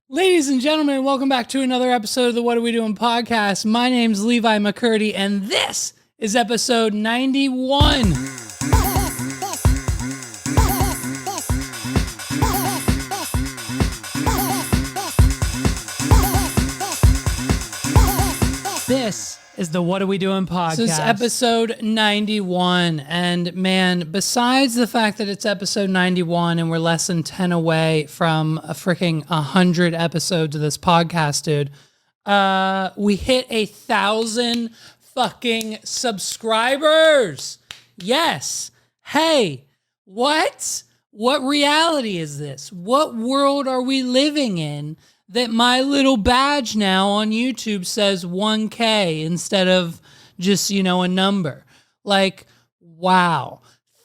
Ladies and gentlemen, welcome back to another episode of the What Are We Doing podcast. My name's Levi McCurdy, and this is episode 91. This is the What Are We Doing podcast. This is episode 91. And man, besides the fact that it's episode 91 and we're less than 10 away from a freaking 100 episodes of this podcast, dude, we hit 1,000 fucking subscribers. Yes. Hey, what? What reality is this? What world are we living in that my little badge now on YouTube says 1K instead of just, a number? Like, wow.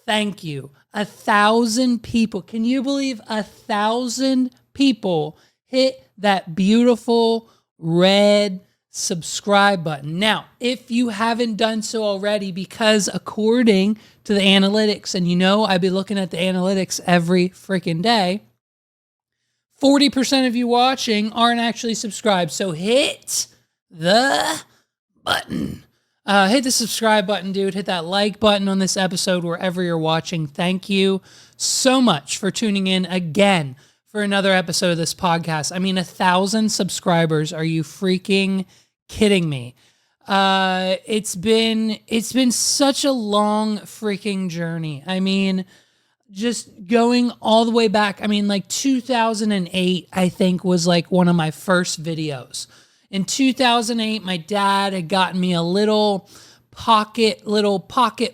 Thank you. 1,000 people. Can you believe 1,000 people hit that beautiful red subscribe button? Now, if you haven't done so already, because according to the analytics, and I'd be looking at the analytics every freaking day, 40% of you watching aren't actually subscribed. So hit the button. Hit the subscribe button, dude. Hit that like button on this episode wherever you're watching. Thank you so much for tuning in again for another episode of this podcast. I mean, 1,000 subscribers. Are you freaking kidding me? It's been such a long freaking journey. I mean, just going all the way back. I mean, like 2008, I think, was like one of my first videos. In 2008, my dad had gotten me a little pocket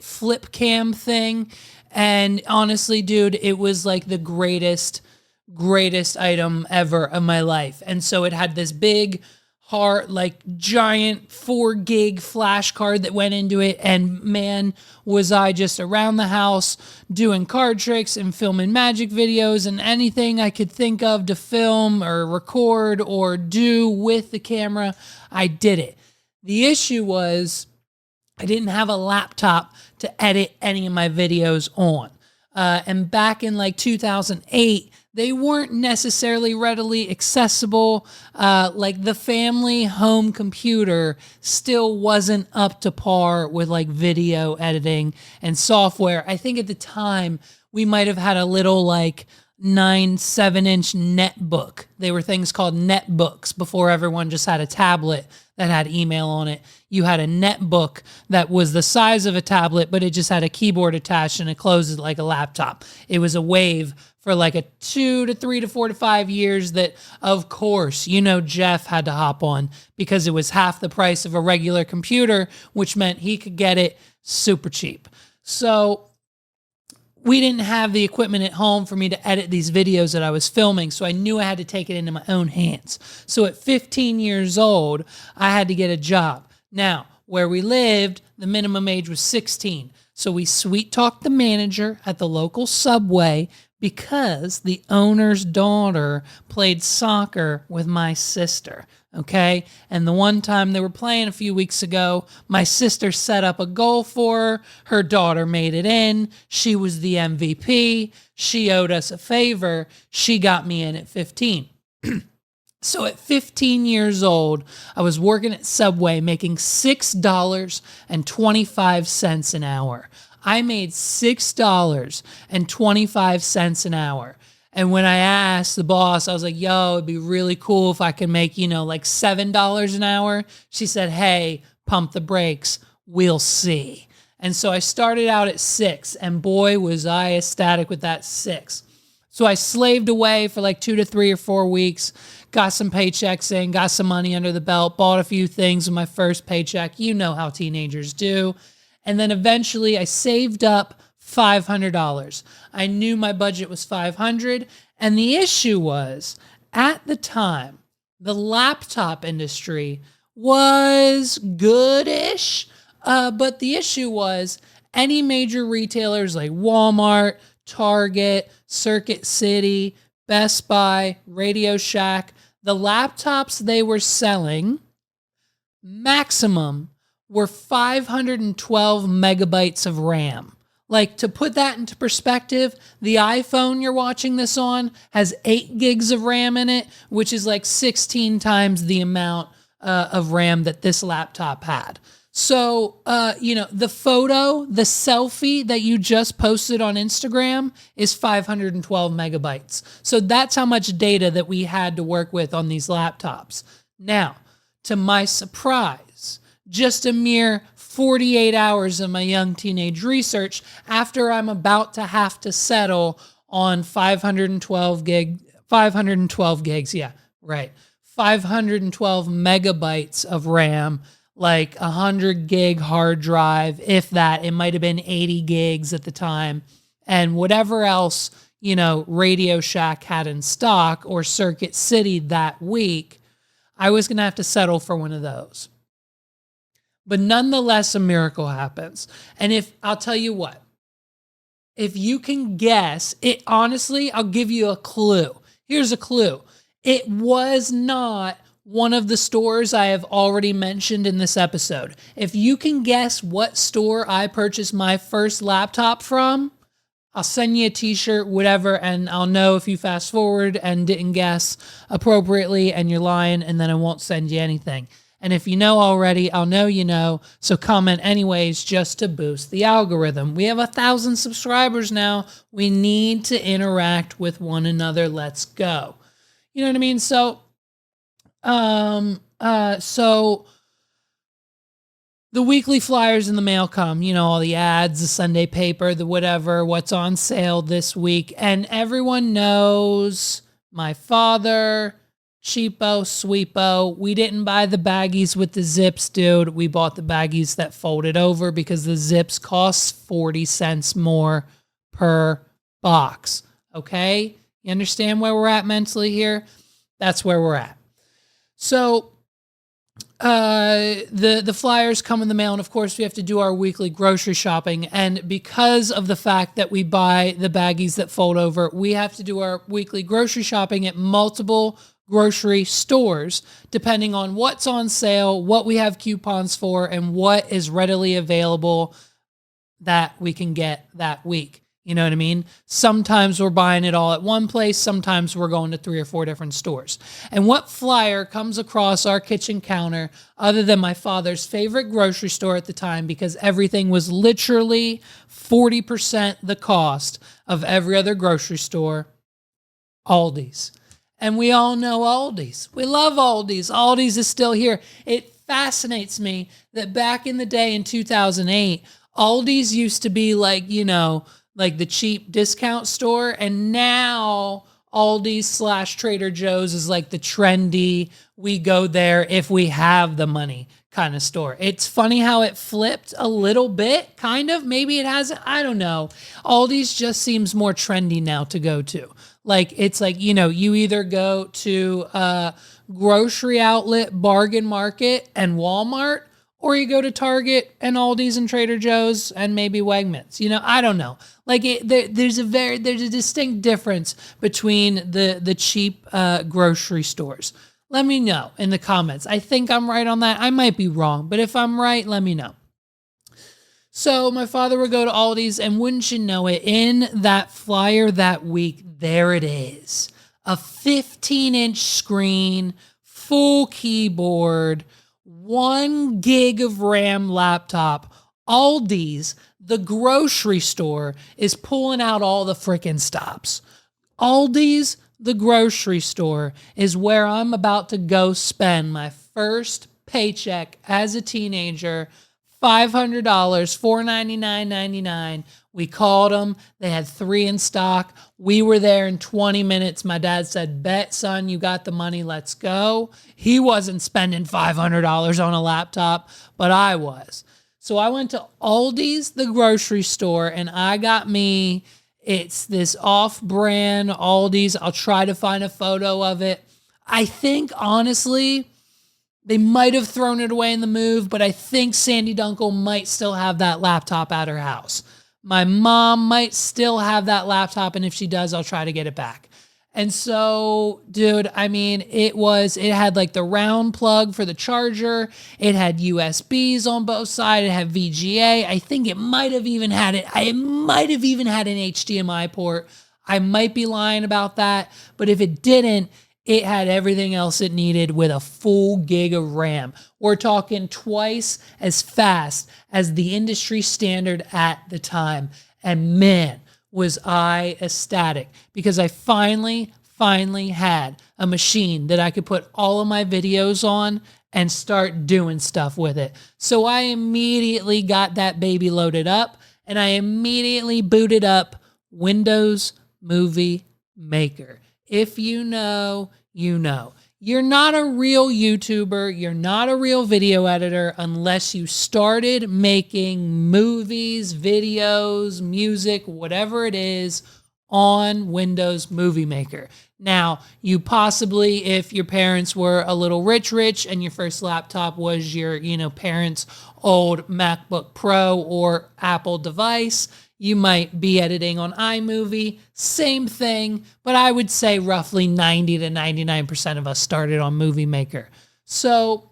flip cam thing. And honestly, dude, it was like the greatest item ever of my life. And so it had this big, giant 4 gig flash card that went into it. And man, was I just around the house doing card tricks and filming magic videos and anything I could think of to film or record or do with the camera, I did it. The issue was I didn't have a laptop to edit any of my videos on. And back in like 2008, they weren't necessarily readily accessible. Like the family home computer still wasn't up to par with like video editing and software. I think at the time we might have had a little like 7-inch netbook. They were things called netbooks before everyone just had a tablet that had email on it. You had a netbook that was the size of a tablet, but it just had a keyboard attached and it closed like a laptop. It was a wave for like a 2 to 3 to 4 to 5 years that, of course, Jeff had to hop on because it was half the price of a regular computer, which meant he could get it super cheap. So we didn't have the equipment at home for me to edit these videos that I was filming, so I knew I had to take it into my own hands. So at 15 years old, I had to get a job. Now, where we lived, the minimum age was 16. So we sweet-talked the manager at the local Subway because the owner's daughter played soccer with my sister, okay? And the one time they were playing a few weeks ago, my sister set up a goal for her. Her daughter made it in. She was the MVP. She owed us a favor. She got me in at 15. So at 15 years old, I was working at Subway making $6.25 an hour. I made $6.25 an hour. And when I asked the boss, I was like, yo, it'd be really cool if I could make, like $7 an hour. She said, hey, pump the brakes. We'll see. And so I started out at 6, and boy, was I ecstatic with that 6. So I slaved away for like 2 to 3 or 4 weeks, got some paychecks in, got some money under the belt, bought a few things with my first paycheck. You know how teenagers do. And then eventually I saved up $500. I knew my budget was $500. And the issue was, at the time, the laptop industry was goodish. But the issue was any major retailers like Walmart, Target, Circuit City, Best Buy, Radio Shack, the laptops they were selling, maximum, were 512 megabytes of RAM. Like, to put that into perspective, the iPhone you're watching this on has 8 gigs of RAM in it, which is like 16 times the amount of RAM that this laptop had. So, the selfie that you just posted on Instagram is 512 megabytes. So that's how much data that we had to work with on these laptops. Now, to my surprise, just a mere 48 hours of my young teenage research after I'm about to have to settle on 512 gigs, 512 megabytes of RAM, like 100 gig hard drive, if that. It might have been 80 gigs at the time, and whatever else, Radio Shack had in stock or Circuit City that week, I was going to have to settle for one of those. But nonetheless, a miracle happens. And I'll tell you what, if you can guess it, honestly, I'll give you a clue. Here's a clue. It was not one of the stores I have already mentioned in this episode. If you can guess what store I purchased my first laptop from, I'll send you a t-shirt, whatever, and I'll know if you fast forward and didn't guess appropriately and you're lying, and then I won't send you anything. And if you know already, I'll know you know, so comment anyways just to boost the algorithm. We have 1,000 subscribers now. We need to interact with one another. Let's go. You know what I mean? So, the weekly flyers in the mail come, all the ads, the Sunday paper, the whatever, what's on sale this week. And everyone knows my father, cheapo, sweepo. We didn't buy the baggies with the zips, dude. We bought the baggies that folded over because the zips cost 40 cents more per box. Okay? You understand where we're at mentally here? That's where we're at. So, the flyers come in the mail, and of course we have to do our weekly grocery shopping. And because of the fact that we buy the baggies that fold over, we have to do our weekly grocery shopping at multiple grocery stores, depending on what's on sale, what we have coupons for, and what is readily available that we can get that week. You know what I mean? Sometimes we're buying it all at one place. Sometimes we're going to 3 or 4 different stores. And what flyer comes across our kitchen counter other than my father's favorite grocery store at the time, because everything was literally 40% the cost of every other grocery store? Aldi's. And we all know Aldi's. We love Aldi's. Aldi's is still here. It fascinates me that back in the day in 2008, Aldi's used to be like, like the cheap discount store. And now Aldi's / Trader Joe's is like the trendy, we go there if we have the money kind of store. It's funny how it flipped a little bit, kind of. Maybe it hasn't. I don't know. Aldi's just seems more trendy now to go to. Like, it's like, you either go to grocery outlet, bargain market, and Walmart, or you go to Target and Aldi's and Trader Joe's and maybe Wegmans. I don't know. Like, there's a distinct difference between the cheap grocery stores. Let me know in the comments. I think I'm right on that. I might be wrong, but if I'm right, let me know. So my father would go to Aldi's, and wouldn't you know it, in that flyer that week, there it is. A 15-inch screen, full keyboard, 1 gig of RAM laptop. Aldi's, the grocery store, is pulling out all the frickin' stops. Aldi's, the grocery store, is where I'm about to go spend my first paycheck as a teenager. $500, $499.99. We called them. They had 3 in stock. We were there in 20 minutes. My dad said, "Bet, son, you got the money. Let's go." He wasn't spending $500 on a laptop, but I was. So I went to Aldi's, the grocery store, and I got me, it's this off-brand Aldi's. I'll try to find a photo of it. I think, honestly, they might have thrown it away in the move, but I think Sandy Dunkel might still have that laptop at her house. My mom might still have that laptop, and if she does, I'll try to get it back. And so, dude, I mean, it had like the round plug for the charger. It had USBs on both sides. It had VGA. I think it might have even had an HDMI port. I might be lying about that, but if it didn't, it had everything else it needed with a full gig of RAM. We're talking twice as fast as the industry standard at the time. And man, was I ecstatic because I finally had a machine that I could put all of my videos on and start doing stuff with it. So I immediately got that baby loaded up and I immediately booted up Windows Movie Maker. If you know, you know. You're not a real YouTuber, you're not a real video editor unless you started making movies, videos, music, whatever it is on Windows Movie Maker. Now, you possibly, if your parents were a little rich and your first laptop was your, parents' old MacBook Pro or Apple device, you might be editing on iMovie, same thing, but I would say roughly 90 to 99% of us started on Movie Maker. So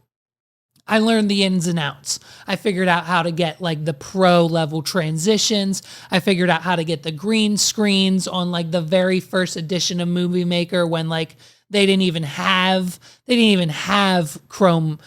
I learned the ins and outs. I figured out how to get like the pro level transitions. I figured out how to get the green screens on like the very first edition of Movie Maker when like they didn't even have Chroma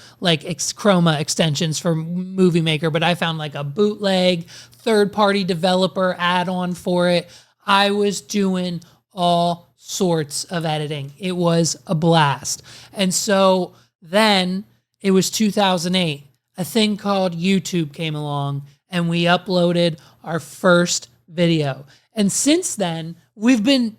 extensions for Movie Maker, but I found like a bootleg third-party developer add-on for it. I was doing all sorts of editing. It was a blast. And so then it was 2008. A thing called YouTube came along and we uploaded our first video. And since then, we've been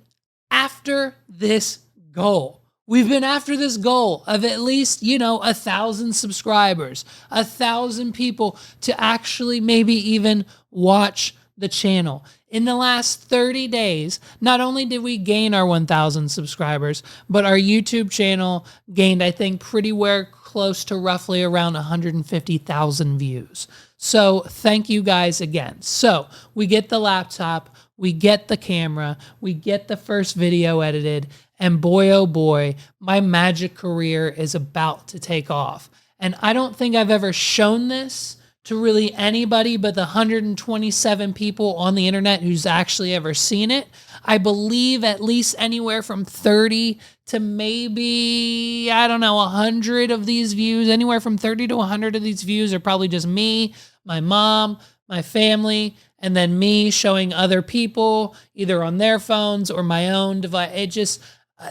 after this goal. We've been after this goal of at least, 1,000 subscribers, 1,000 people to actually maybe even watch the channel. In the last 30 days, not only did we gain our 1,000 subscribers, but our YouTube channel gained, I think, close to roughly around 150,000 views. So thank you guys again. So we get the laptop, we get the camera, we get the first video edited, and boy, oh boy, my magic career is about to take off. And I don't think I've ever shown this to really anybody but the 127 people on the internet who's actually ever seen it. I believe at least anywhere from 30 to maybe, 100 of these views, anywhere from 30 to 100 of these views are probably just me, my mom, my family, and then me showing other people either on their phones or my own device.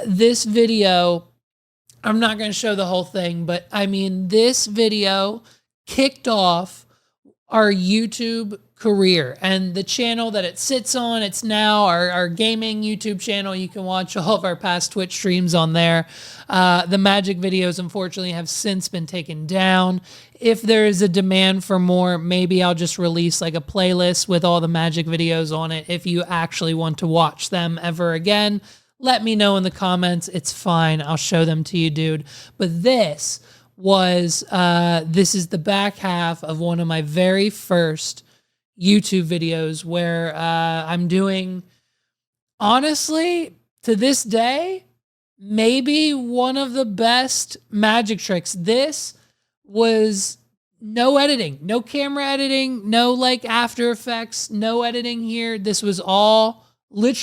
This video, I'm not going to show the whole thing, but I mean, this video kicked off our YouTube career and the channel that it sits on. It's now our gaming YouTube channel. You can watch all of our past Twitch streams on there. The magic videos, unfortunately, have since been taken down. If there is a demand for more, maybe I'll just release like a playlist with all the magic videos on it. If you actually want to watch them ever again, let me know in the comments. It's fine. I'll show them to you, dude. But this is the back half of one of my very first YouTube videos where I'm doing, honestly, to this day, maybe one of the best magic tricks. This was no editing, no camera editing, no like After Effects, no editing here. This was all one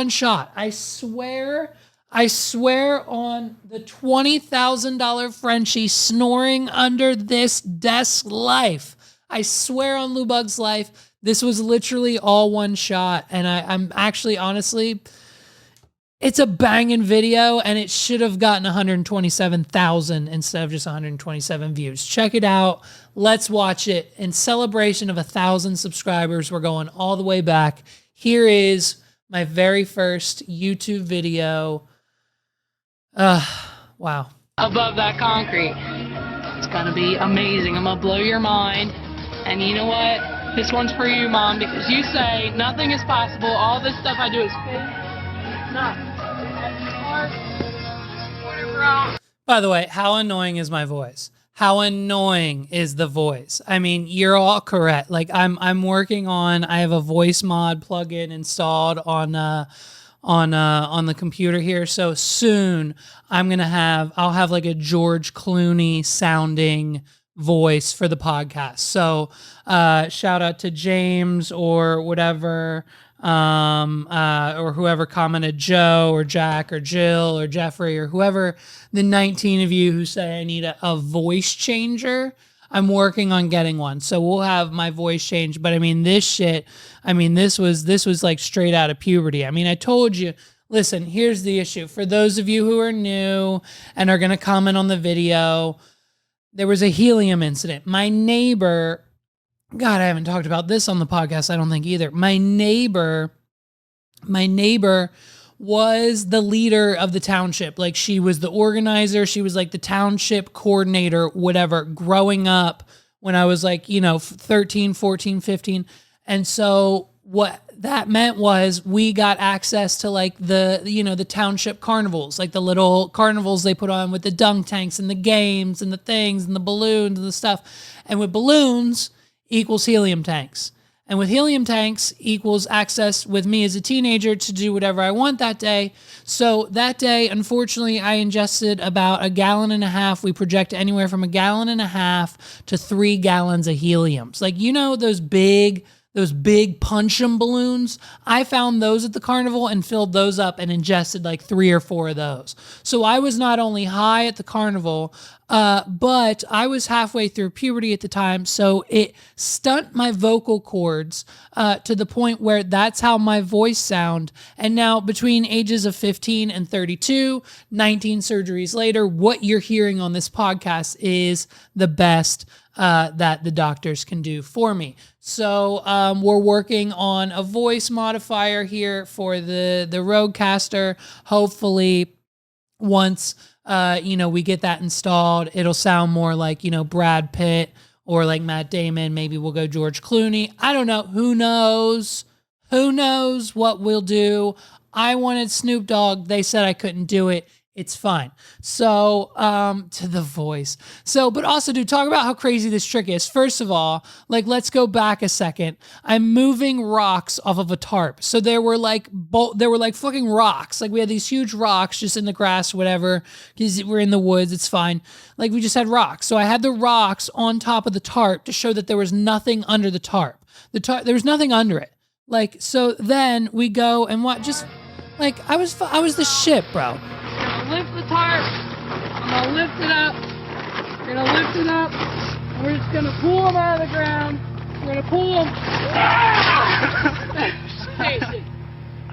shot. I swear on the $20,000 Frenchie snoring under this desk life. I swear on Lou Bug's life, this was literally all one shot. And I'm actually, honestly, it's a banging video and it should have gotten 127,000 instead of just 127 views. Check it out. Let's watch it. In celebration of 1,000 subscribers, we're going all the way back. Here is my very first YouTube video. Wow. Above that concrete. It's gonna be amazing. I'm gonna blow your mind. And you know what? This one's for you, Mom, because you say nothing is possible. All this stuff I do is fake. By the way, how annoying is my voice? How annoying is the voice? I mean, you're all correct. Like I have a voice mod plugin installed on on the computer here. So soon I'll have like a George Clooney sounding voice for the podcast. So shout out to James or whatever, or whoever commented, Joe or Jack or Jill or Jeffrey or whoever, the 19 of you who say I need a voice changer. I'm working on getting one. So we'll have my voice change. But I mean, this was like straight out of puberty. I mean, I told you, listen, here's the issue. For those of you who are new and are going to comment on the video, there was a helium incident. My neighbor, God, I haven't talked about this on the podcast, I don't think either. My neighbor was the leader of the township. Like, she was the organizer. She was like the township coordinator, whatever, growing up when I was like, 13, 14, 15. And so what that meant was we got access to like the township carnivals, like the little carnivals they put on with the dunk tanks and the games and the things and the balloons and the stuff. And with balloons equals helium tanks. And with helium tanks equals access with me as a teenager to do whatever I want that day. So that day, unfortunately, I ingested about 1.5 gallons. We project anywhere from 1.5 gallons to 3 gallons of heliums. Like, those big punch-em balloons, I found those at the carnival and filled those up and ingested like 3 or 4 of those. So I was not only high at the carnival, but I was halfway through puberty at the time. So it stunted my vocal cords to the point where that's how my voice sound. And now between ages of 15 and 32, 19 surgeries later, what you're hearing on this podcast is the best that the doctors can do for me. So we're working on a voice modifier here for the Rodecaster. Hopefully, once we get that installed, it'll sound more like Brad Pitt or like Matt Damon. Maybe we'll go George Clooney. I don't know. Who knows? Who knows what we'll do? I wanted Snoop Dogg. They said I couldn't do it. It's fine. So, to the voice. So, but also, dude, talk about how crazy this trick is. First of all, like, let's go back a second. I'm moving rocks off of a tarp. So there were like fucking rocks. Like, we had these huge rocks just in the grass, whatever, because we're in the woods. It's fine. Like, we just had rocks. So I had the rocks on top of the tarp to show that there was nothing under the tarp. There was nothing under it. Like, so then we go and what? Just like I was the shit, bro. Lift the tarp. I'm gonna lift it up. We're gonna lift it up. And we're just gonna pull them out of the ground. We're gonna pull them.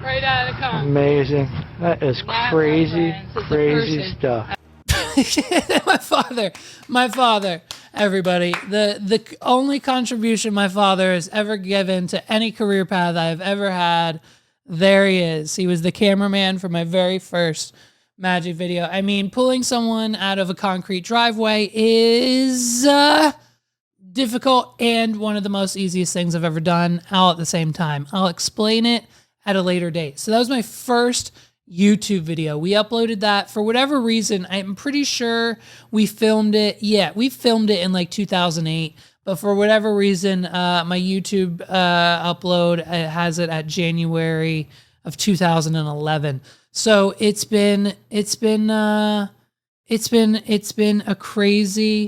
Right out of the car. Amazing. That is crazy, crazy stuff. My father, everybody. The only contribution my father has ever given to any career path I've ever had. There he is. He was the cameraman for my very first magic video. I mean, pulling someone out of a concrete driveway is difficult and one of the most easiest things I've ever done all at the same time. I'll explain it at a later date. So that was my first YouTube video. We uploaded that for whatever reason. I'm pretty sure we filmed it. Yeah, we filmed it in like 2008. But for whatever reason, my YouTube upload has it at January of 2011. So it's been a crazy.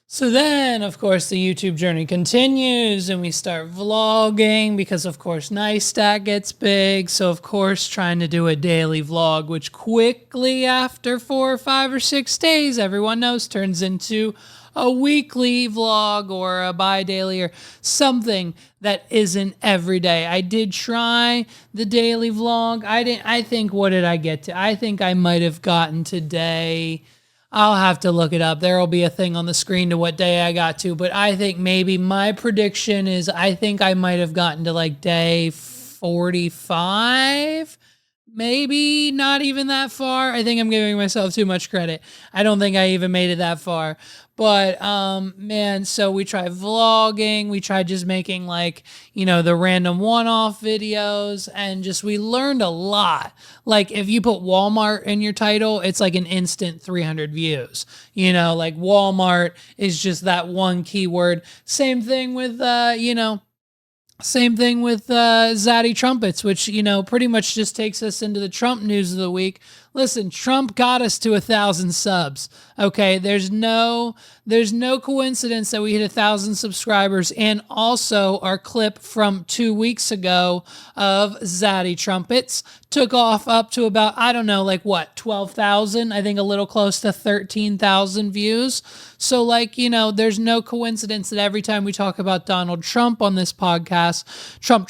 So then, of course, the YouTube journey continues and we start vlogging because, of course, NiceStat gets big. So, of course, trying to do a daily vlog, which quickly after 4 or 5 or 6 days, everyone knows turns into a weekly vlog or a bi-daily or something that isn't every day. I did try the daily vlog. What did I get to? I think I might have gotten today. I'll have to look it up. There will be a thing on the screen to what day I got to, but I think maybe my prediction is I think I might have gotten to like day 45. Maybe not even that far. I think I'm giving myself too much credit. I don't think I even made it that far. But, man, so we tried vlogging. We tried just making like, the random one-off videos and we learned a lot. Like if you put Walmart in your title, it's like an instant 300 views, like Walmart is just that one keyword. Same thing with, Same thing with Zaddy Trumpets, which, pretty much just takes us into the Trump news of the week. Listen, Trump got us to 1,000 subs. Okay, there's no coincidence that we hit 1,000 subscribers, and also our clip from 2 weeks ago of Zaddy Trumpets took off up to about, 12,000. I think a little close to 13,000 views. So there's no coincidence that every time we talk about Donald Trump on this podcast, Trump,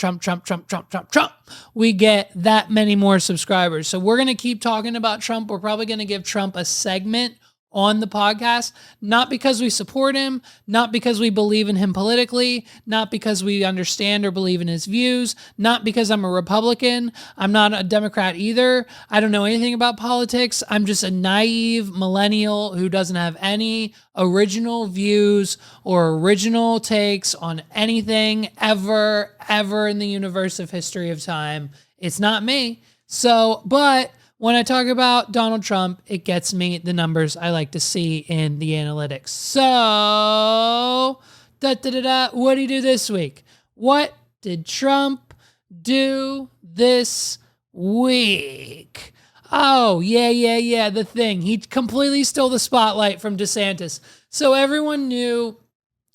we get that many more subscribers. So we're going to keep talking about Trump. We're probably going to give Trump a segment on the podcast, not because we support him, not because we believe in him politically, not because we understand or believe in his views, not because I'm a Republican. I'm not a Democrat either. I don't know anything about politics. I'm just a naive millennial who doesn't have any original views or original takes on anything ever in the universe of history of time. It's not me. But when I talk about Donald Trump, it gets me the numbers I like to see in the analytics. So, what did he do this week? What did Trump do this week? Oh, yeah, the thing. He completely stole the spotlight from DeSantis. So everyone knew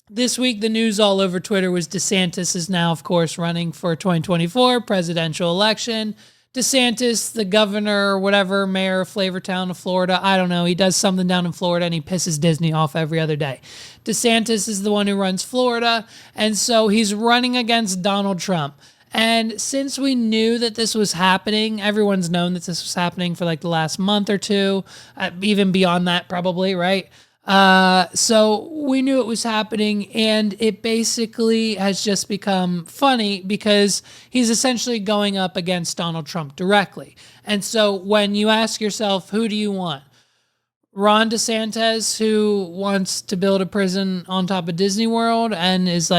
this week the news all over Twitter was DeSantis is now, of course, running for 2024 presidential election. DeSantis, the governor or whatever, mayor of Flavortown of Florida, I don't know. He does something down in Florida and he pisses Disney off every other day. DeSantis is the one who runs Florida, and so he's running against Donald Trump. And since we knew that this was happening, everyone's known that this was happening for the last month or two, even beyond that probably, right? So we knew it was happening, and it basically has just become funny because he's essentially going up against Donald Trump directly. And so when you ask yourself, who do you want? Ron DeSantis, who wants to build a prison on top of Disney World and is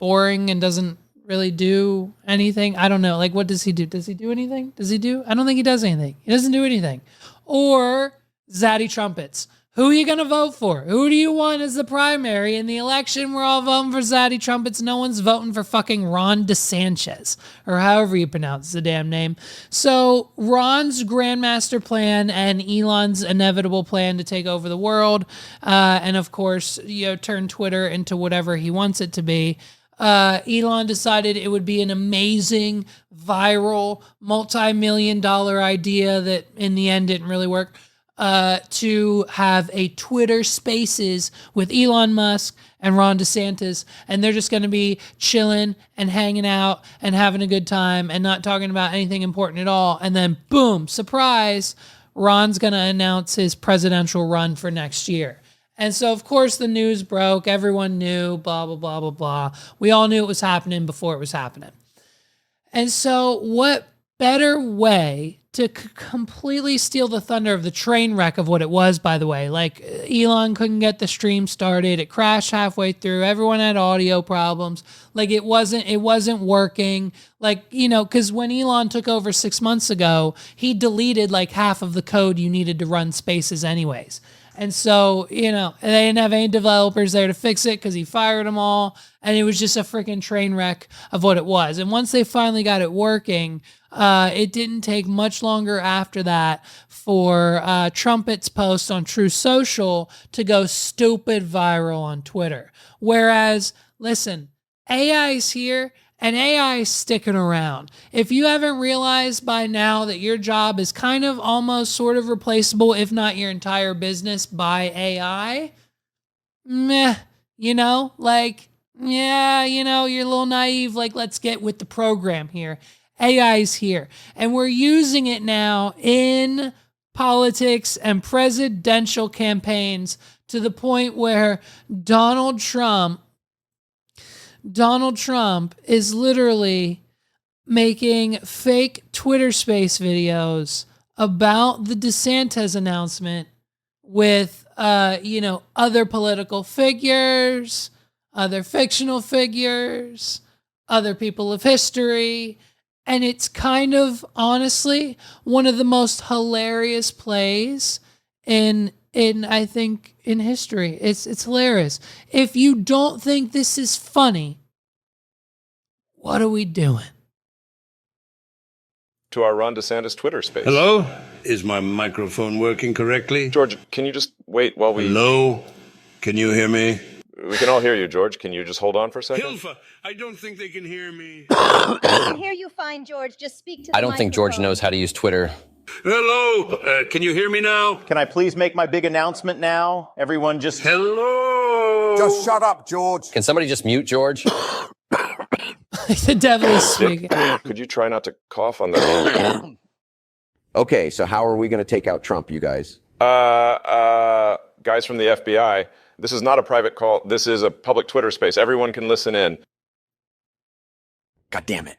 boring and doesn't really do anything. I don't know. What does he do? Does he do anything? I don't think he does anything. He doesn't do anything. Or Zaddy Trumpets. Who are you going to vote for? Who do you want as the primary? In the election, we're all voting for Zaddy Trumpets. No one's voting for fucking Ron DeSantis, or however you pronounce the damn name. So Ron's grandmaster plan and Elon's inevitable plan to take over the world, and of course, turn Twitter into whatever he wants it to be. Elon decided it would be an amazing, viral, multi-million-dollar idea that in the end didn't really work. To have a Twitter Spaces with Elon Musk and Ron DeSantis, and they're just going to be chilling and hanging out and having a good time and not talking about anything important at all. And then, boom, surprise, Ron's going to announce his presidential run for next year. And so, of course, the news broke. Everyone knew, blah, blah, blah, blah, blah. We all knew it was happening before it was happening. And so what better way to completely steal the thunder of the train wreck of what it was, by the way. Elon couldn't get the stream started. It crashed halfway through. Everyone had audio problems. It wasn't working. Because when Elon took over 6 months ago, he deleted half of the code you needed to run Spaces anyways. And so, they didn't have any developers there to fix it because he fired them all. And it was just a freaking train wreck of what it was. And once they finally got it working, it didn't take much longer after that for Trumpet's post on True Social to go stupid viral on Twitter. Whereas, listen, AI is here. And AI is sticking around. If you haven't realized by now that your job is kind of almost sort of replaceable, if not your entire business, by AI, you're a little naive. Let's get with the program here. AI is here. And we're using it now in politics and presidential campaigns to the point where Donald Trump is literally making fake Twitter Space videos about the DeSantis announcement with, other political figures, other fictional figures, other people of history. And it's kind of, honestly, one of the most hilarious plays in history. It's hilarious. If you don't think this is funny, What are we doing? To our Ron DeSantis Twitter space. Hello? Is my microphone working correctly? George, can you just wait while we... Hello? Can you hear me? We can all hear you, George. Can you just hold on for a second? Hilfa, I don't think they can hear me. I can hear you fine, George. Just speak to the I don't think George knows how to use Twitter. Hello? Can you hear me now? Can I please make my big announcement now? Everyone just... Hello? Just shut up, George. Can somebody just mute George? The devil is speaking. Could you try not to cough on the... Okay, so how are we going to take out Trump, you guys? Guys from the FBI, this is not a private call. This is a public Twitter space. Everyone can listen in. God damn it.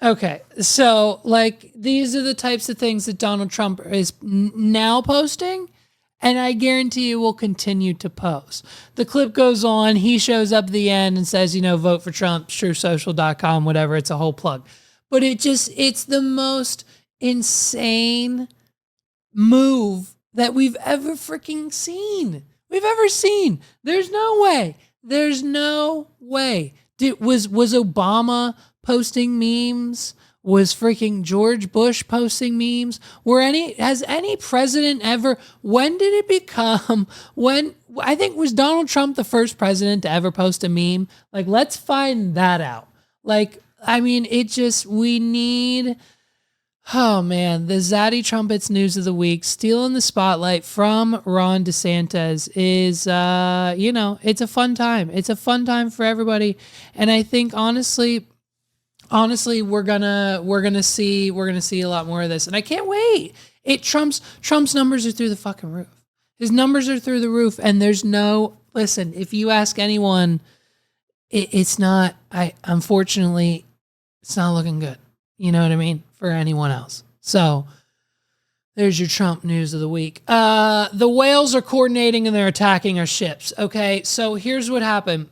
Okay, so like these are the types of things that Donald Trump is now posting, and I guarantee you will continue to post. The clip goes on, he shows up at the end and says, you know, vote for Trump, truesocial.com, whatever, it's a whole plug. But it's the most insane move that we've ever freaking seen. There's no way. Was Obama posting memes? Was freaking George Bush posting memes? Has any president ever, when did it become, I think was Donald Trump the first president to ever post a meme? Like, let's find that out. Like, I mean, we need, oh man, the Zaddy Trumpets news of the week, stealing the spotlight from Ron DeSantis is, it's a fun time. It's a fun time for everybody. And I think honestly, we're gonna see a lot more of this, and I can't wait. Trump's numbers are through the fucking roof. His numbers are through the roof, and there's no, listen, if you ask anyone, unfortunately, it's not looking good. You know what I mean? For anyone else. So there's your Trump news of the week. The whales are coordinating and they're attacking our ships. Okay, so here's what happened.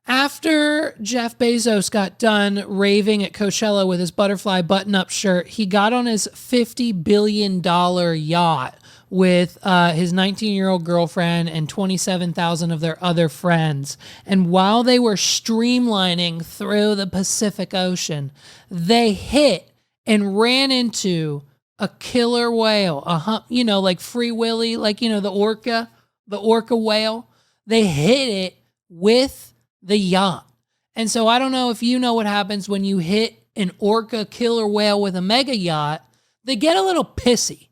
After Jeff Bezos got done raving at Coachella with his butterfly button-up shirt, he got on his $50 billion yacht with his 19-year-old girlfriend and 27,000 of their other friends. And while they were streamlining through the Pacific Ocean, they hit and ran into a killer whale, like Free Willy, like, the orca whale. They hit it with the yacht. And so I don't know if you know what happens when you hit an orca killer whale with a mega yacht. They get a little pissy.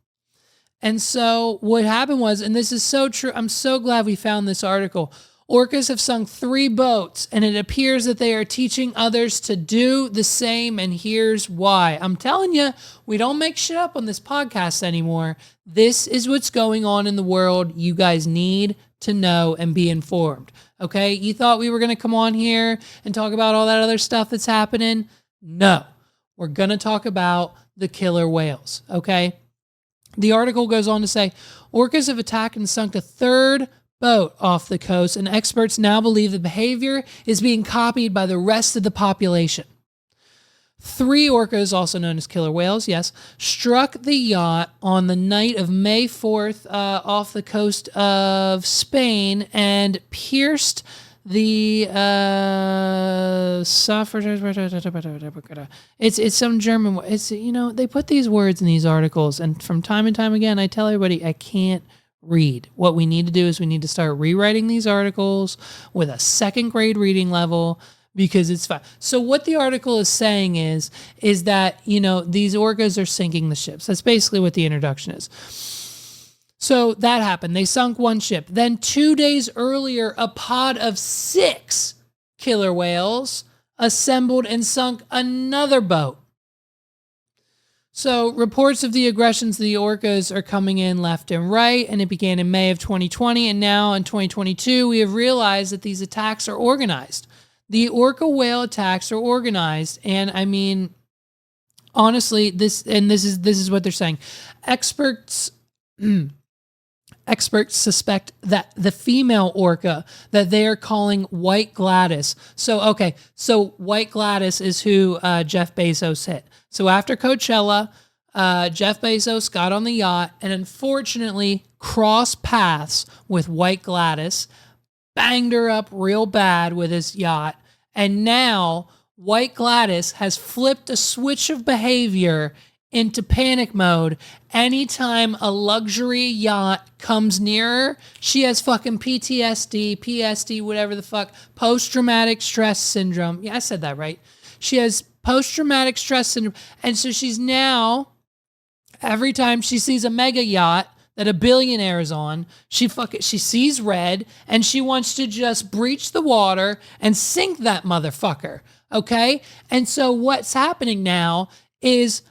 And so what happened was, and this is so true, I'm so glad we found this article. Orcas have sunk 3 boats, and it appears that they are teaching others to do the same, and here's why. I'm telling you, we don't make shit up on this podcast anymore. This is what's going on in the world. You guys need to know and be informed. Okay, you thought we were going to come on here and talk about all that other stuff that's happening? No, we're going to talk about the killer whales, okay? The article goes on to say, orcas have attacked and sunk a 3rd boat off the coast, and experts now believe the behavior is being copied by the rest of the population. 3 orcas, also known as killer whales, yes, struck the yacht on the night of May 4th off the coast of Spain and pierced the it's some German. It's, they put these words in these articles, and from time and time again, I tell everybody I can't read. What we need to do is we need to start rewriting these articles with a 2nd grade reading level, because it's fine. So what the article is saying is that, these orcas are sinking the ships. That's basically what the introduction is. So that happened. They sunk 1 ship. Then 2 days earlier, a pod of 6 killer whales assembled and sunk another boat. So reports of the aggressions of the orcas are coming in left and right, and it began in May of 2020, and now in 2022, we have realized that these attacks are organized. The orca whale attacks are organized, and I mean, honestly, this is what they're saying. Experts suspect that the female orca that they are calling White Gladys. So White Gladys is who Jeff Bezos hit. So after Coachella, Jeff Bezos got on the yacht and unfortunately crossed paths with White Gladys, banged her up real bad with his yacht, And now White Gladys has flipped a switch of behavior into panic mode. Anytime a luxury yacht comes near her, she has fucking PTSD, PSD, whatever the fuck, post-traumatic stress syndrome. Yeah, I said that right. She has post-traumatic stress syndrome. And so she's now, every time she sees a mega yacht that a billionaire is on, she sees red and she wants to just breach the water and sink that motherfucker. Okay? And so what's happening now is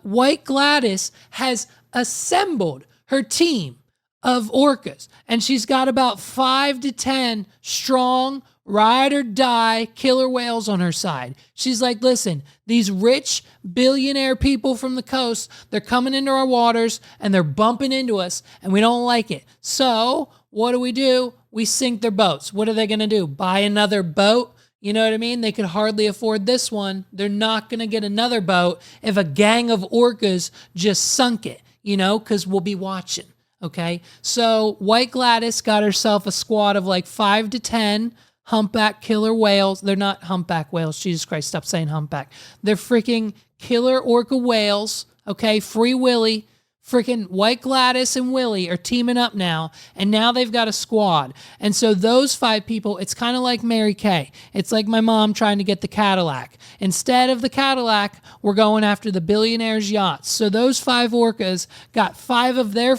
White Gladys has assembled her team of orcas, and she's got about 5 to 10 strong ride or die killer whales on her side. She's like, listen, these rich billionaire people from the coast, they're coming into our waters and they're bumping into us and we don't like it. So what do? We sink their boats. What are they going to do? Buy another boat? You know what I mean? They could hardly afford this one. They're not going to get another boat if a gang of orcas just sunk it, because we'll be watching, okay? So White Gladys got herself a squad of like 5 to 10 humpback killer whales. They're not humpback whales. Jesus Christ, stop saying humpback. They're freaking killer orca whales, okay? Free Willy. Freaking White Gladys and Willie are teaming up now, and now they've got a squad. And so those 5 people, it's kind of like Mary Kay. It's like my mom trying to get the Cadillac. Instead of the Cadillac, we're going after the billionaire's yachts. So those 5 orcas got 5 of their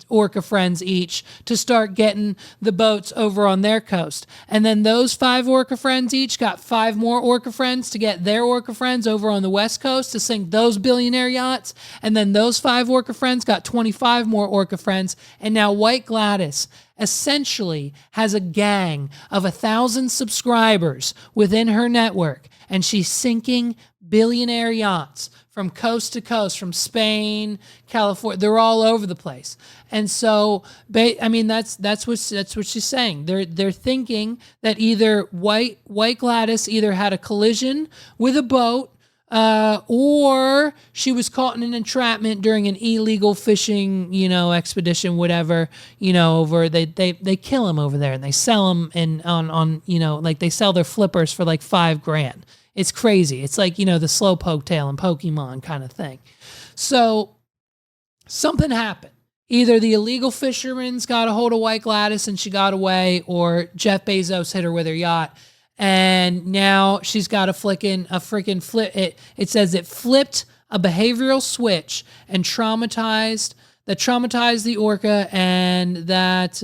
orca friends each to start getting the boats over on their coast. And then those 5 orca friends each got 5 more orca friends to get their orca friends over on the west coast to sink those billionaire yachts. And then those 5 orca friends got 25 more orca friends, and now White Gladys essentially has a gang of 1,000 subscribers within her network, and she's sinking billionaire yachts from coast to coast, from Spain, California. They're all over the place. And so, I mean, that's what she's saying. They're thinking that either White Gladys either had a collision with a boat, or she was caught in an entrapment during an illegal fishing, expedition, whatever, over they kill them over there and they sell them on like they sell their flippers for like $5,000. It's crazy. It's like, the slowpoke tail in Pokemon kind of thing. So something happened. Either the illegal fishermen's got a hold of White Gladys and she got away, or Jeff Bezos hit her with her yacht. And now she's got a freaking flip. It says it flipped a behavioral switch and traumatized the orca, and that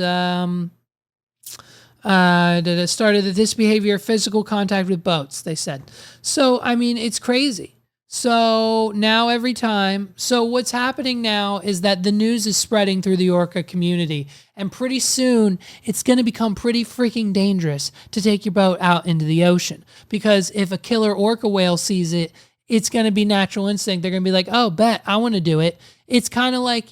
it started this behavior, physical contact with boats, they said. So, I mean, it's crazy. So now so what's happening now is that the news is spreading through the orca community, and pretty soon it's going to become pretty freaking dangerous to take your boat out into the ocean, because if a killer orca whale sees it, it's going to be natural instinct. They're going to be like, oh, bet, I want to do it. It's kind of like,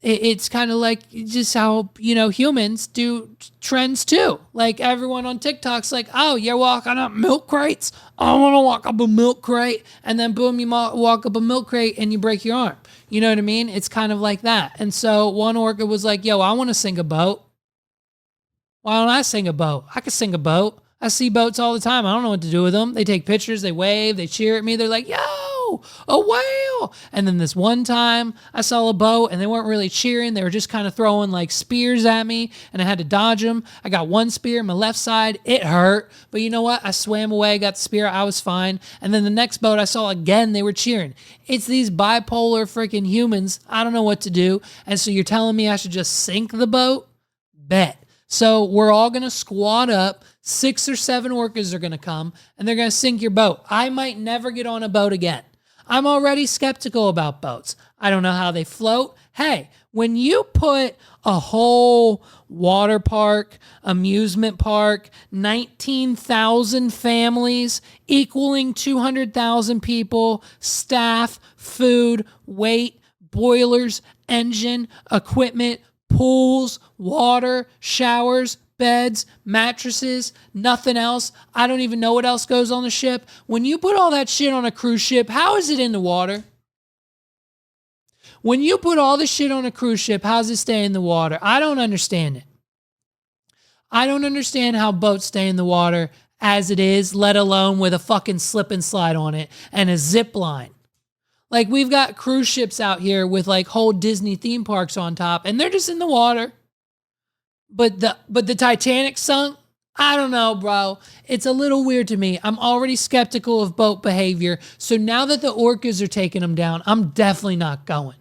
it's kind of like just how, humans do trends too. Like everyone on TikTok's like, oh, you're walking up milk crates? I want to walk up a milk crate. And then boom, you walk up a milk crate and you break your arm. You know what I mean? It's kind of like that. And so one orca was like, yo, I want to sing a boat. Why don't I sing a boat? I could sing a boat. I see boats all the time. I don't know what to do with them. They take pictures, they wave, they cheer at me. They're like, yo, a whale. And then this one time I saw a boat and they weren't really cheering. They were just kind of throwing like spears at me and I had to dodge them. I got one spear in my left side. It hurt. But you know what? I swam away, got the spear. I was fine. And then the next boat I saw again, they were cheering. It's these bipolar freaking humans. I don't know what to do. And so you're telling me I should just sink the boat? Bet. So we're all going to squad up. 6 or 7 orcas are going to come and they're going to sink your boat. I might never get on a boat again. I'm already skeptical about boats. I don't know how they float. Hey, when you put a whole water park, amusement park, 19,000 families equaling 200,000 people, staff, food, weight, boilers, engine, equipment, pools, water, showers, beds, mattresses, nothing else. I don't even know what else goes on the ship. When you put all that shit on a cruise ship, how is it in the water? When you put all the shit on a cruise ship, how does it stay in the water? I don't understand it. I don't understand how boats stay in the water as it is, let alone with a fucking slip and slide on it and a zip line. Like, we've got cruise ships out here with like whole Disney theme parks on top, and they're just in the water. But the Titanic sunk. I don't know, bro. It's a little weird to me. I'm already skeptical of boat behavior. So now that the orcas are taking them down, I'm definitely not going.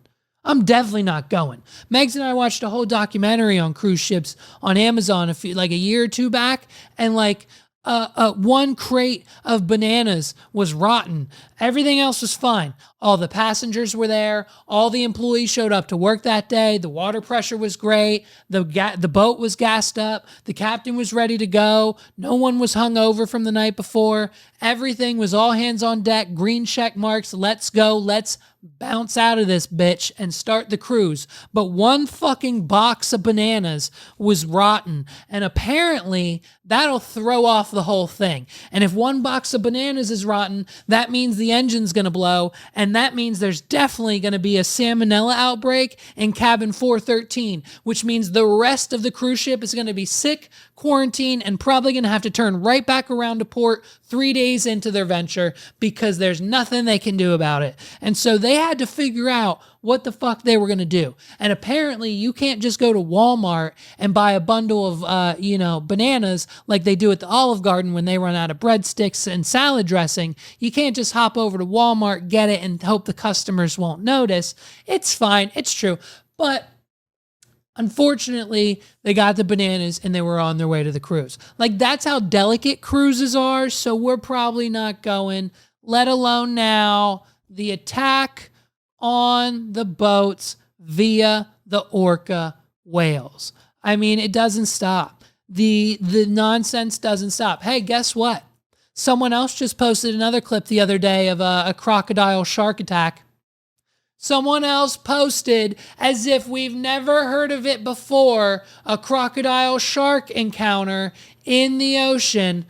Megs and I watched a whole documentary on cruise ships on Amazon a year or two back, and like one crate of bananas was rotten. Everything else was fine. All the passengers were there. All the employees showed up to work that day. The water pressure was great. The boat was gassed up. The captain was ready to go. No one was hungover from the night before. Everything was all hands on deck. Green check marks. Let's go. Let's bounce out of this bitch and start the cruise. But one fucking box of bananas was rotten, and apparently that'll throw off the whole thing. And if one box of bananas is rotten, that means the engine's gonna blow, and that means there's definitely gonna be a salmonella outbreak in cabin 413, which means the rest of the cruise ship is gonna be sick, quarantined, and probably gonna have to turn right back around to port 3 days into their venture because there's nothing they can do about it. And so they had to figure out what the fuck they were going to do. And apparently you can't just go to Walmart and buy a bundle of, bananas like they do at the Olive Garden when they run out of breadsticks and salad dressing. You can't just hop over to Walmart, get it, and hope the customers won't notice. It's fine. It's true. But unfortunately, they got the bananas and they were on their way to the cruise. Like, that's how delicate cruises are. So we're probably not going, let alone now the attack on the boats via the orca whales. I mean, it doesn't stop. The nonsense doesn't stop. Hey, guess what? Someone else just posted another clip the other day of a crocodile shark attack. Someone else posted, as if we've never heard of it before, a crocodile shark encounter in the ocean.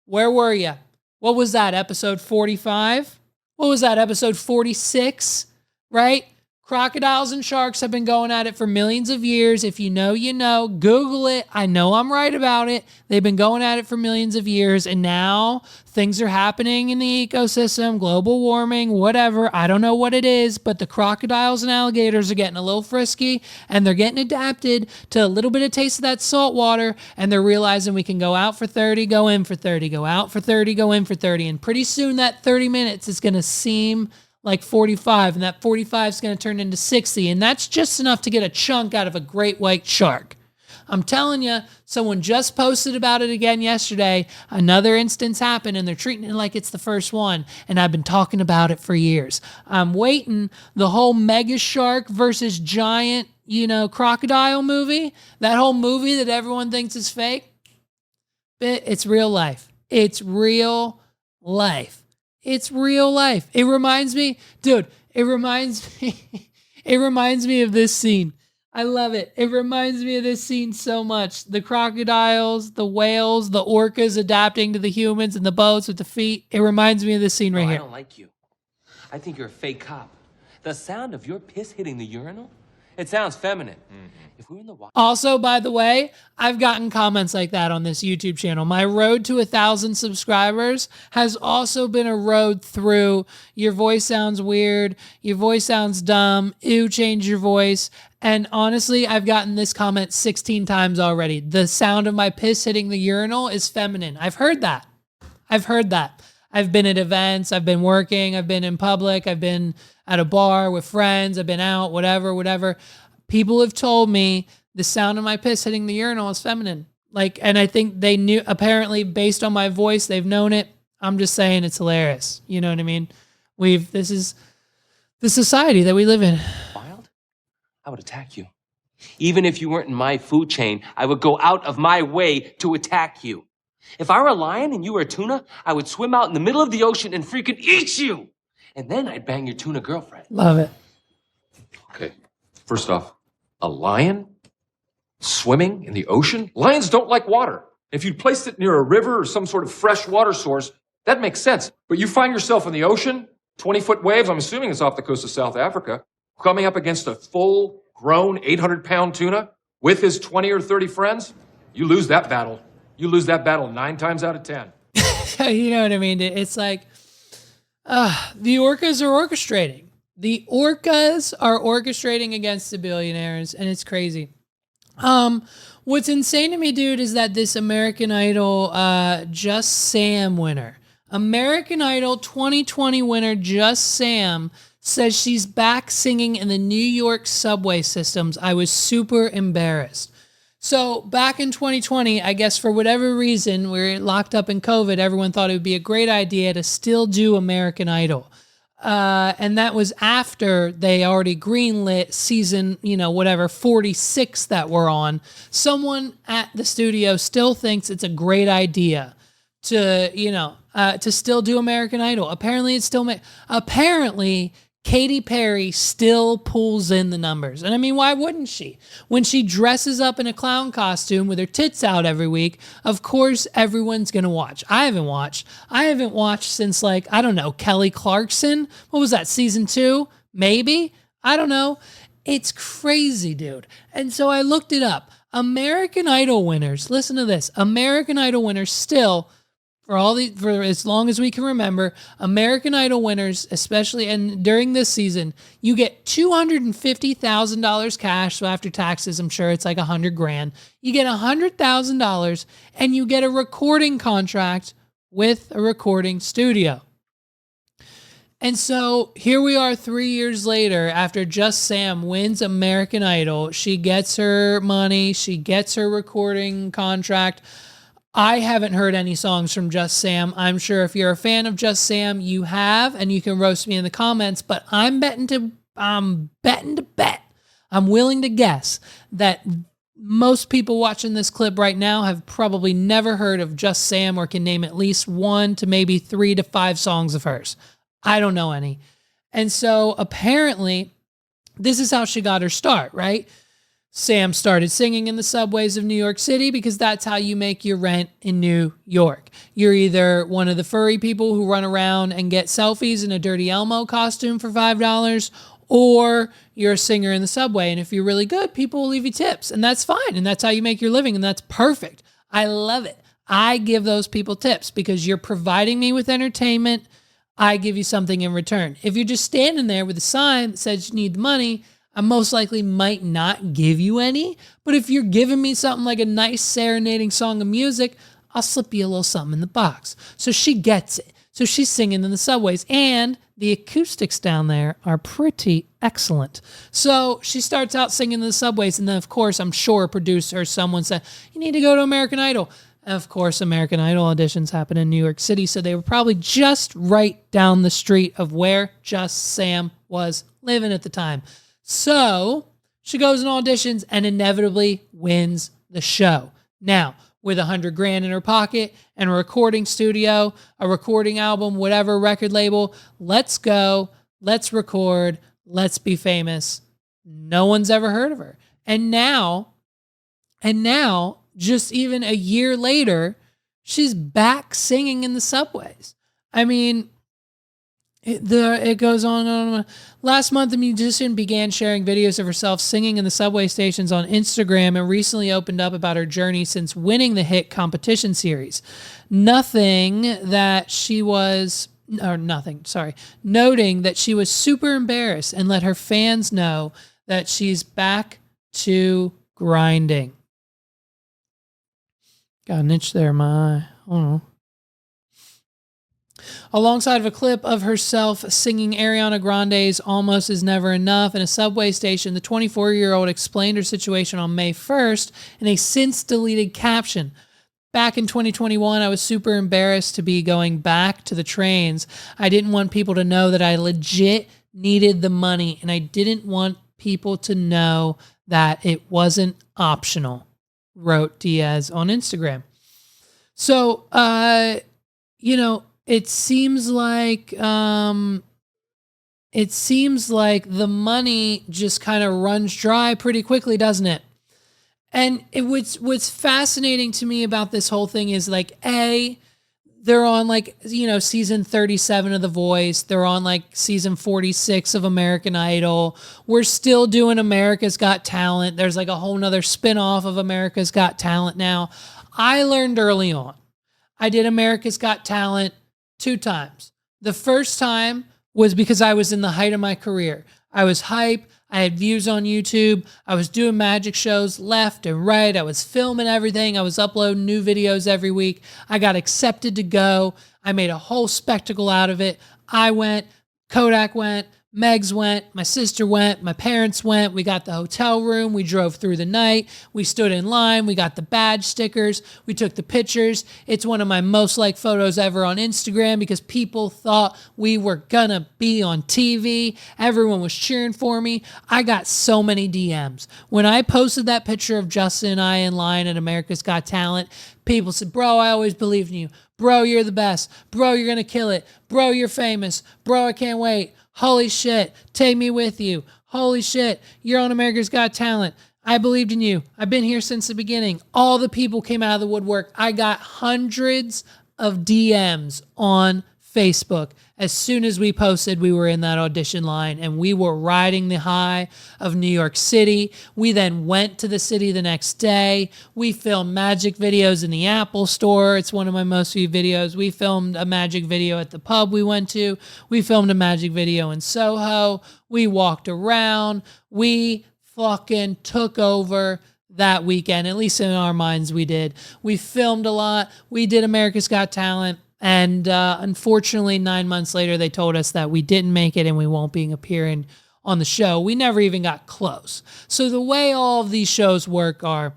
Where were you? What was that, episode 45? What was that, episode 46? Right? Crocodiles and sharks have been going at it for millions of years. If you know, you know. Google it. I know I'm right about it. They've been going at it for millions of years, and now things are happening in the ecosystem, global warming, whatever. I don't know what it is, but the crocodiles and alligators are getting a little frisky, and they're getting adapted to a little bit of taste of that salt water, and they're realizing we can go out for 30, go in for 30, go out for 30, go in for 30, and pretty soon that 30 minutes is going to seem like 45, and that 45 is going to turn into 60, and that's just enough to get a chunk out of a great white shark. I'm telling you, someone just posted about it again yesterday. Another instance happened, and they're treating it like it's the first one, and I've been talking about it for years. I'm waiting. The whole mega shark versus giant, crocodile movie, that whole movie that everyone thinks is fake, it's real life. It's real life. It's real life. It reminds me, dude, it reminds me of this scene. I love it. It reminds me of this scene so much. The crocodiles, the whales, the orcas adapting to the humans and the boats with the feet. It reminds me of this scene right here. I don't like you. I think you're a fake cop. The sound of your piss hitting the urinal, it sounds feminine. Mm-hmm. If we were in the Also, by the way, I've gotten comments like that on this YouTube channel. My road to 1,000 subscribers has also been a road through, your voice sounds weird, your voice sounds dumb, ew, change your voice. And honestly, I've gotten this comment 16 times already. The sound of my piss hitting the urinal is feminine. I've heard that. I've been at events, I've been working, I've been in public, I've been at a bar with friends, I've been out, whatever. People have told me the sound of my piss hitting the urinal is feminine. And I think they knew, apparently based on my voice, they've known it. I'm just saying it's hilarious. You know what I mean? This is the society that we live in. Wild? I would attack you. Even if you weren't in my food chain, I would go out of my way to attack you. If I were a lion and you were a tuna, I would swim out in the middle of the ocean and freaking eat you. And then I'd bang your tuna girlfriend. Love it. Okay, first off, a lion swimming in the ocean? Lions don't like water. If you'd placed it near a river or some sort of fresh water source, that makes sense. But you find yourself in the ocean, 20-foot waves, I'm assuming it's off the coast of South Africa, coming up against a full-grown 800-pound tuna with his 20 or 30 friends, you lose that battle. You lose that battle 9 times out of 10. You know what I mean? It's like the orcas are orchestrating. The orcas are orchestrating against the billionaires, and it's crazy. What's insane to me, dude, is that this American Idol Just Sam winner, American Idol 2020 winner Just Sam, says she's back singing in the New York subway systems. I was super embarrassed. So back in 2020, I guess for whatever reason, we're locked up in COVID, everyone thought it would be a great idea to still do American Idol. And that was after they already greenlit season, 46 that we're on. Someone at the studio still thinks it's a great idea to still do American Idol. Apparently apparently Katy Perry still pulls in the numbers. And I mean, why wouldn't she? When she dresses up in a clown costume with her tits out every week, of course everyone's going to watch. I haven't watched since Kelly Clarkson. What was that, season 2? Maybe? I don't know. It's crazy, dude. And so I looked it up. American Idol winners, listen to this. American Idol winners still, for as long as we can remember, American Idol winners, especially and during this season, you get $250,000 cash. So after taxes, I'm sure it's like $100,000. You get $100,000 and you get a recording contract with a recording studio. And so here we are 3 years later after Just Sam wins American Idol. She gets her money. She gets her recording contract. I haven't heard any songs from Just Sam. I'm sure if you're a fan of Just Sam, you have, and you can roast me in the comments, but I'm willing to guess that most people watching this clip right now have probably never heard of Just Sam or can name at least 1 to maybe 3 to 5 songs of hers. I don't know any. And so apparently this is how she got her start, right? Sam started singing in the subways of New York City because that's how you make your rent in New York. You're either one of the furry people who run around and get selfies in a Dirty Elmo costume for $5, or you're a singer in the subway. And if you're really good, people will leave you tips, and that's fine. And that's how you make your living, and that's perfect. I love it. I give those people tips because you're providing me with entertainment. I give you something in return. If you're just standing there with a sign that says you need the money, I most likely might not give you any, but if you're giving me something like a nice serenading song of music, I'll slip you a little something in the box. So she gets it. So she's singing in the subways, and the acoustics down there are pretty excellent. So she starts out singing in the subways, and then, of course, I'm sure a producer or someone said, you need to go to American Idol. And of course, American Idol auditions happen in New York City, so they were probably just right down the street of where Just Sam was living at the time. So she goes and auditions and inevitably wins the show. Now, with $100,000 in her pocket and a recording studio, a recording album, whatever record label, let's go, let's record, let's be famous. No one's ever heard of her. And now, just even a year later, she's back singing in the subways. I mean, it goes on and on. Last month, the musician began sharing videos of herself singing in the subway stations on Instagram and recently opened up about her journey since winning the hit competition series. Noting that she was super embarrassed and let her fans know that she's back to grinding. Got an itch there, hold on. Alongside of a clip of herself singing Ariana Grande's Almost Is Never Enough in a subway station, the 24-year-old explained her situation on May 1st in a since-deleted caption. Back in 2021, I was super embarrassed to be going back to the trains. I didn't want people to know that I legit needed the money, and I didn't want people to know that it wasn't optional, wrote Diaz on Instagram. So, it seems like the money just kind of runs dry pretty quickly, doesn't it? And what's fascinating to me about this whole thing is They're on like, season 37 of The Voice. They're on like season 46 of American Idol. We're still doing America's Got Talent. There's like a whole nother spinoff of America's Got Talent now. I learned early on. I did America's Got Talent 2 times. The first time was because I was in the height of my career. I was hype. I had views on YouTube. I was doing magic shows left and right. I was filming everything. I was uploading new videos every week. I got accepted to go. I made a whole spectacle out of it. I went, Kodak went, Megs went, my sister went, my parents went. We got the hotel room. We drove through the night. We stood in line. We got the badge stickers. We took the pictures. It's one of my most liked photos ever on Instagram because people thought we were gonna be on TV. Everyone was cheering for me. I got so many DMs. When I posted that picture of Justin and I in line at America's Got Talent, people said, bro, I always believed in you. Bro, you're the best. Bro, you're gonna kill it. Bro, you're famous. Bro, I can't wait. Holy shit, take me with you. Holy shit, you're on America's Got Talent. I believed in you. I've been here since the beginning. All the people came out of the woodwork. I got hundreds of DMs on Facebook. As soon as we posted, we were in that audition line and we were riding the high of New York City. We then went to the city the next day. We filmed magic videos in the Apple store. It's one of my most viewed videos. We filmed a magic video at the pub we went to. We filmed a magic video in Soho. We walked around. We fucking took over that weekend. At least in our minds, we did. We filmed a lot. We did America's Got Talent. And unfortunately, 9 months later, they told us that we didn't make it and we won't be appearing on the show. We never even got close. So the way all of these shows work are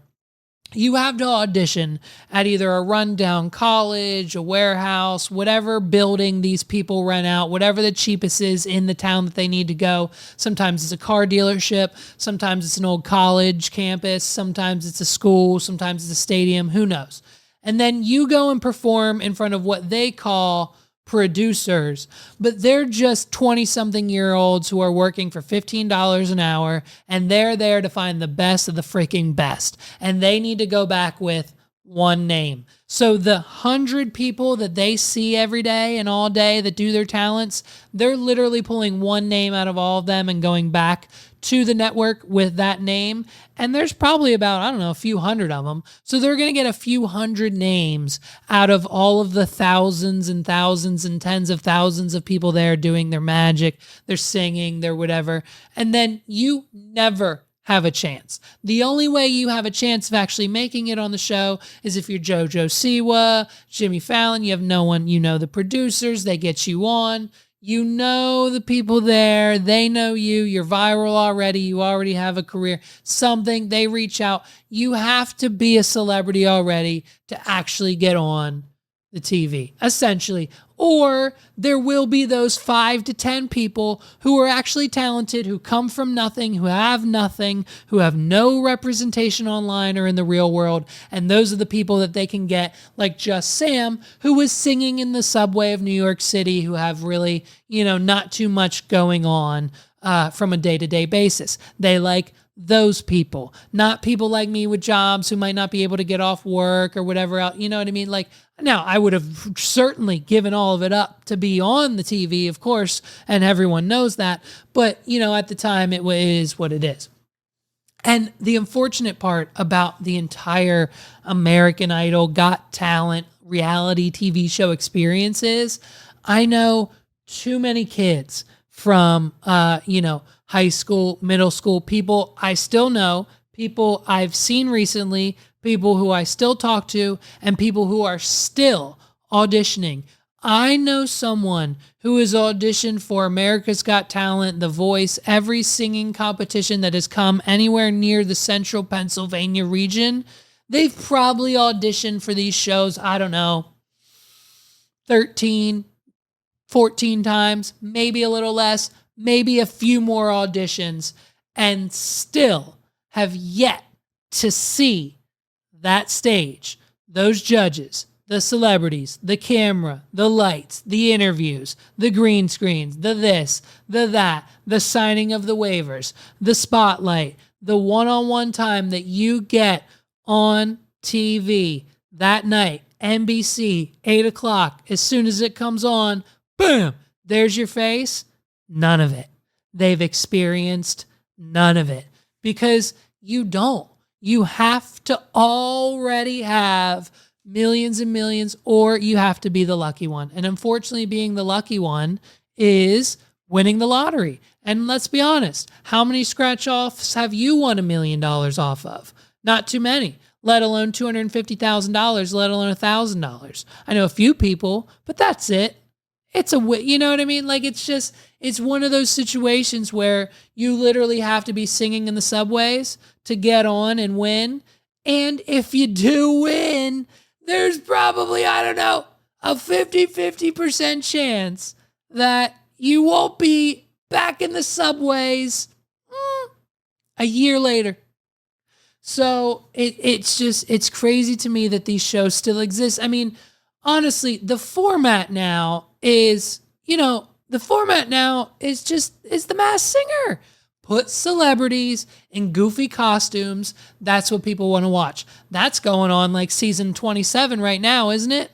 you have to audition at either a rundown college, a warehouse, whatever building these people rent out, whatever the cheapest is in the town that they need to go. Sometimes it's a car dealership. Sometimes it's an old college campus. Sometimes it's a school. Sometimes it's a stadium. Who knows? And then you go and perform in front of what they call producers, but they're just 20-something-year-olds who are working for $15 an hour, and they're there to find the best of the freaking best. And they need to go back with one name. So the 100 people that they see every day and all day that do their talents, they're literally pulling one name out of all of them and going back to the network with that name. And there's probably about, a few hundred of them. So they're going to get a few hundred names out of all of the thousands and thousands and tens of thousands of people there doing their magic, their singing, their whatever. And then you never have a chance. The only way you have a chance of actually making it on the show is if you're JoJo Siwa, Jimmy Fallon. You have no one, the producers, they get you on. You know the people there, they know you, you're viral already, you already have a career, something, they reach out. You have to be a celebrity already to actually get on the TV, essentially. Or there will be those 5 to 10 people who are actually talented, who come from nothing, who have nothing, who have no representation online or in the real world. And those are the people that they can get, like Just Sam, who was singing in the subway of New York City, who have really, not too much going on from a day-to-day basis. They like those people, not people like me with jobs who might not be able to get off work or whatever else. You know what I mean? Like, now I would have certainly given all of it up to be on the TV, of course, and everyone knows that. But, at the time it is what it is. And the unfortunate part about the entire American Idol, Got Talent, reality TV show experience is I know too many kids from, high school, middle school, people I still know, people I've seen recently, people who I still talk to, and people who are still auditioning. I know someone who has auditioned for America's Got Talent, The Voice, every singing competition that has come anywhere near the central Pennsylvania region. They've probably auditioned for these shows, 13, 14 times, maybe a little less, maybe a few more auditions, and still have yet to see that stage, those judges, the celebrities, the camera, the lights, the interviews, the green screens, the this, the that, the signing of the waivers, the spotlight, the one-on-one time that you get on TV that night NBC, 8 o'clock. As soon as it comes on, boom, there's your face. None of it. They've experienced none of it because you don't. You have to already have millions and millions, or you have to be the lucky one. And unfortunately, being the lucky one is winning the lottery. And let's be honest, how many scratch-offs have you won $1 million off of? Not too many, let alone $250,000, let alone $1,000. I know a few people, but that's it. It's you know what I mean? Like, it's one of those situations where you literally have to be singing in the subways to get on and win. And if you do win, there's probably, I don't know, a 50% chance that you won't be back in the subways a year later. So it's crazy to me that these shows still exist. I mean, honestly, the format now is the Masked Singer. Put celebrities in goofy costumes. That's what people want to watch. That's going on like season 27 right now, isn't it?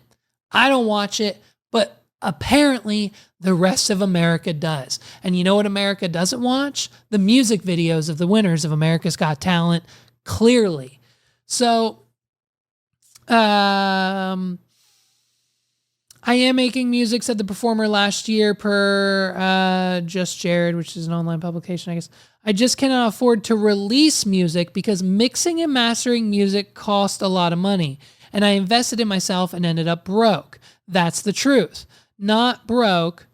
I don't watch it, but apparently the rest of America does. And you know what America doesn't watch? The music videos of the winners of America's Got Talent, clearly. So, I am making music, said the performer last year per Just Jared, which is an online publication, I guess. I just cannot afford to release music because mixing and mastering music cost a lot of money. And I invested in myself and ended up broke. That's the truth. Not broke,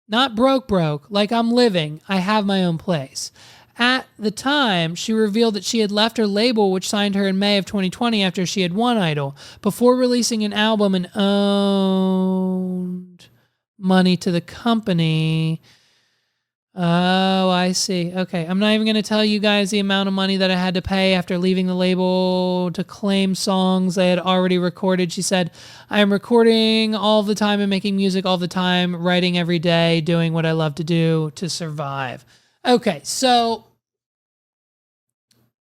like I'm living. I have my own place. At the time, she revealed that she had left her label, which signed her in May of 2020 after she had won Idol, before releasing an album and owed money to the company. Oh, I see. Okay, I'm not even going to tell you guys the amount of money that I had to pay after leaving the label to claim songs I had already recorded. She said, I am recording all the time and making music all the time, writing every day, doing what I love to do to survive. Okay, so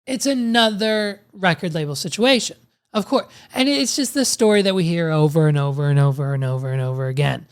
it's another record label situation, of course. And it's just the story that we hear over and over and over and over and over again.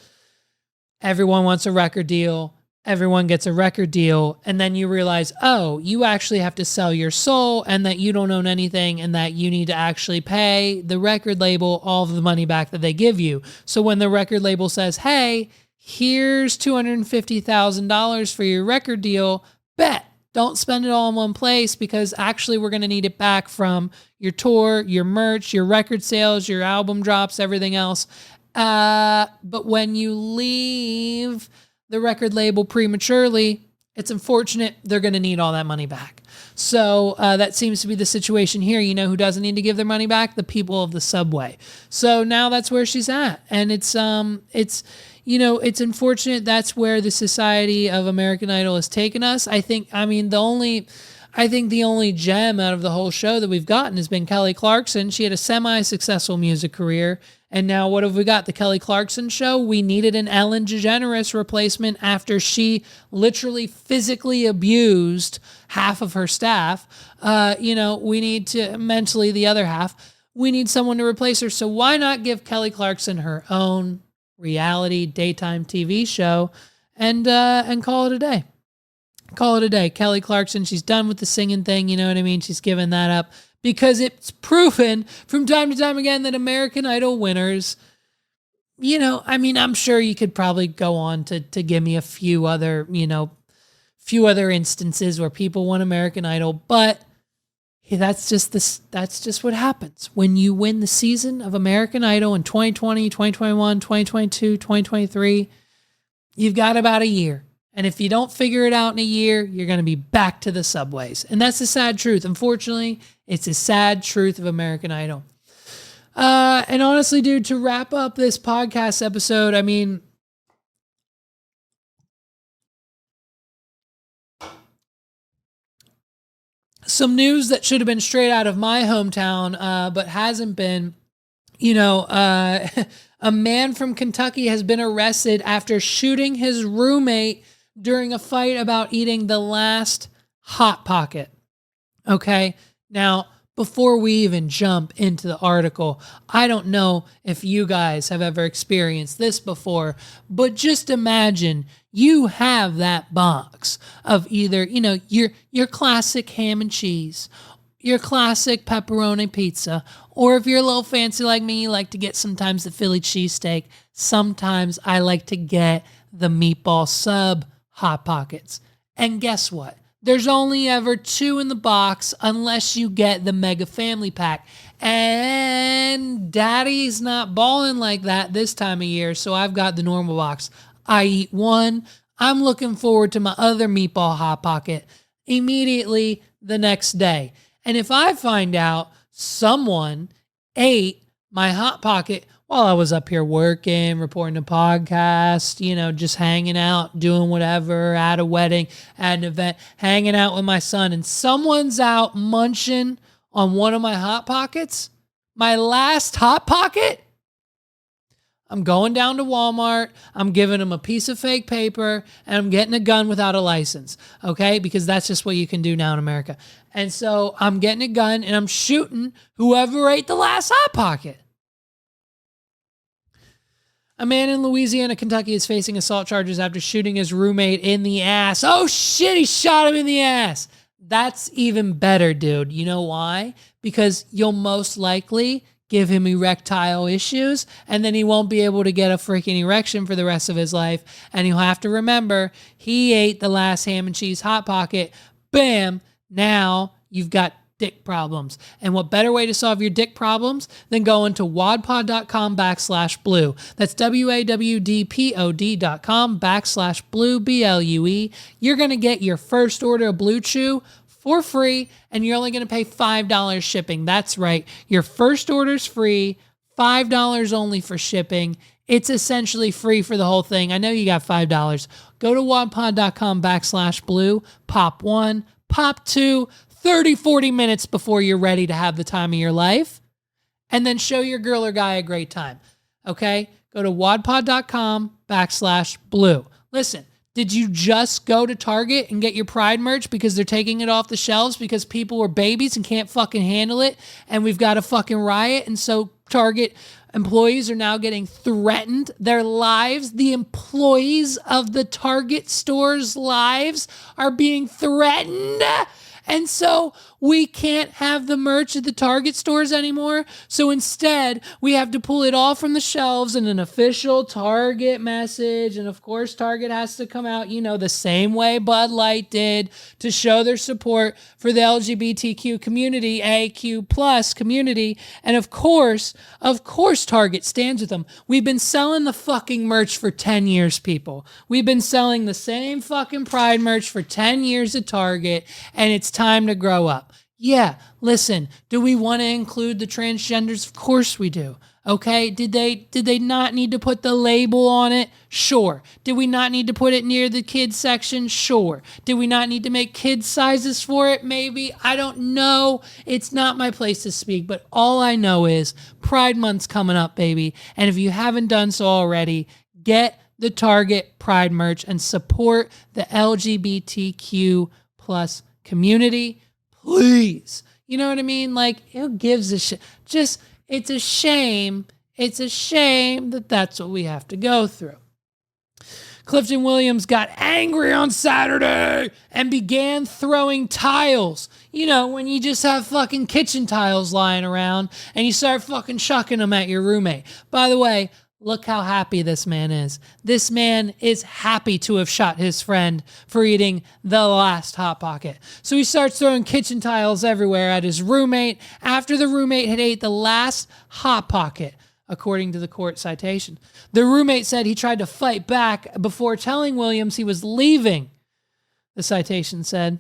Everyone wants a record deal. Everyone gets a record deal. And then you realize, oh, you actually have to sell your soul and that you don't own anything and that you need to actually pay the record label all of the money back that they give you. So when the record label says, hey, here's $250,000 for your record deal, bet. Don't spend it all in one place because actually we're going to need it back from your tour, your merch, your record sales, your album drops, everything else. But when you leave the record label prematurely, it's unfortunate. They're going to need all that money back. So that seems to be the situation here. You know who doesn't need to give their money back? The people of the subway. So now that's where she's at. And it's unfortunate that's where the society of American Idol has taken us. I think the only gem out of the whole show that we've gotten has been Kelly Clarkson. She had a semi-successful music career. And now what have we got? The Kelly Clarkson show. We needed an Ellen DeGeneres replacement after she literally physically abused half of her staff. We need to mentally the other half. We need someone to replace her. So why not give Kelly Clarkson her own reality daytime TV show and call it a day? Call it a day. Kelly Clarkson, she's done with the singing thing. You know what I mean? She's given that up. Because it's proven from time to time again that American Idol winners, I'm sure you could probably go on to give me a few other instances where people won American Idol, but that's just what happens. When you win the season of American Idol in 2020, 2021, 2022, 2023, you've got about a year. And if you don't figure it out in a year, you're going to be back to the subways. And that's the sad truth. Unfortunately, it's a sad truth of American Idol. And honestly, dude, to wrap up this podcast episode, some news that should have been straight out of my hometown, but hasn't been. A man from Kentucky has been arrested after shooting his roommate during a fight about eating the last Hot Pocket. Okay. Now, before we even jump into the article, I don't know if you guys have ever experienced this before, but just imagine you have that box of either, your classic ham and cheese, your classic pepperoni pizza, or if you're a little fancy like me, you like to get sometimes the Philly cheesesteak. Sometimes I like to get the meatball sub Hot Pockets. And guess what? There's only ever 2 in the box unless you get the mega family pack. And daddy's not balling like that this time of year, so I've got the normal box. I eat one. I'm looking forward to my other meatball Hot Pocket immediately the next day. And if I find out someone ate my Hot Pocket while I was up here working, reporting a podcast, just hanging out, doing whatever, at a wedding, at an event, hanging out with my son, and someone's out munching on one of my Hot Pockets, my last Hot Pocket, I'm going down to Walmart, I'm giving him a piece of fake paper, and I'm getting a gun without a license, okay? Because that's just what you can do now in America. And so I'm getting a gun, and I'm shooting whoever ate the last Hot Pocket. A man in Louisiana, Kentucky is facing assault charges after shooting his roommate in the ass. Oh shit, he shot him in the ass. That's even better, dude. You know why? Because you'll most likely give him erectile issues, and then he won't be able to get a freaking erection for the rest of his life. And he'll have to remember, he ate the last ham and cheese Hot Pocket. Bam, now you've got dick problems. And what better way to solve your dick problems than going to wadpod.com/blue. That's WAWDPOD.com/blue, BLUE. You're going to get your first order of Bluechew for free, and you're only going to pay $5 shipping. That's right. Your first order's free, $5 only for shipping. It's essentially free for the whole thing. I know you got $5. Go to wadpod.com/blue, pop 1, pop 2, 30, 40 minutes before you're ready to have the time of your life, and then show your girl or guy a great time. Okay? Go to wadpod.com/blue. Listen, did you just go to Target and get your Pride merch because they're taking it off the shelves because people were babies and can't fucking handle it, and we've got a fucking riot, and so Target employees are now getting threatened? Their lives, the employees of the Target store's lives are being threatened. And so we can't have the merch at the Target stores anymore. So instead, we have to pull it all from the shelves in an official Target message. And of course, Target has to come out, the same way Bud Light did to show their support for the LGBTQ community, AQ+ community. And of course, Target stands with them. We've been selling the fucking merch for 10 years, people. We've been selling the same fucking Pride merch for 10 years at Target, and it's time to grow up. Yeah, listen, do we want to include the transgenders? Of course we do. Okay, did they not need to put the label on it? Sure. Did we not need to put it near the kids section? Sure. Did we not need to make kids sizes for it? Maybe. I don't know. It's not my place to speak, but all I know is Pride Month's coming up, baby. And if you haven't done so already, get the Target Pride merch and support the LGBTQ+ community. Please. You know what I mean? Like, who gives a shit? Just, it's a shame. It's a shame that that's what we have to go through. Clifton Williams got angry on Saturday and began throwing tiles. When you just have fucking kitchen tiles lying around and you start fucking chucking them at your roommate. By the way, look how happy this man is. This man is happy to have shot his friend for eating the last Hot Pocket. So he starts throwing kitchen tiles everywhere at his roommate after the roommate had ate the last Hot Pocket, according to the court citation. The roommate said he tried to fight back before telling Williams he was leaving, the citation said.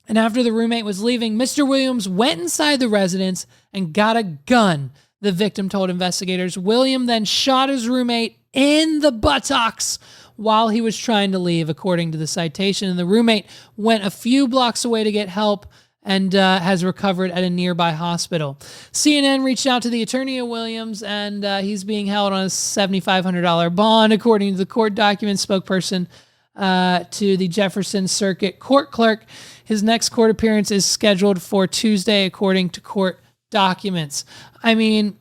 And after the roommate was leaving, Mr. Williams went inside the residence and got a gun. The victim told investigators. William then shot his roommate in the buttocks while he was trying to leave, according to the citation. And the roommate went a few blocks away to get help and has recovered at a nearby hospital. CNN reached out to the attorney of Williams, and he's being held on a $7,500 bond, according to the court document. Spokesperson to the Jefferson Circuit court clerk. His next court appearance is scheduled for Tuesday, according to court documents. I mean,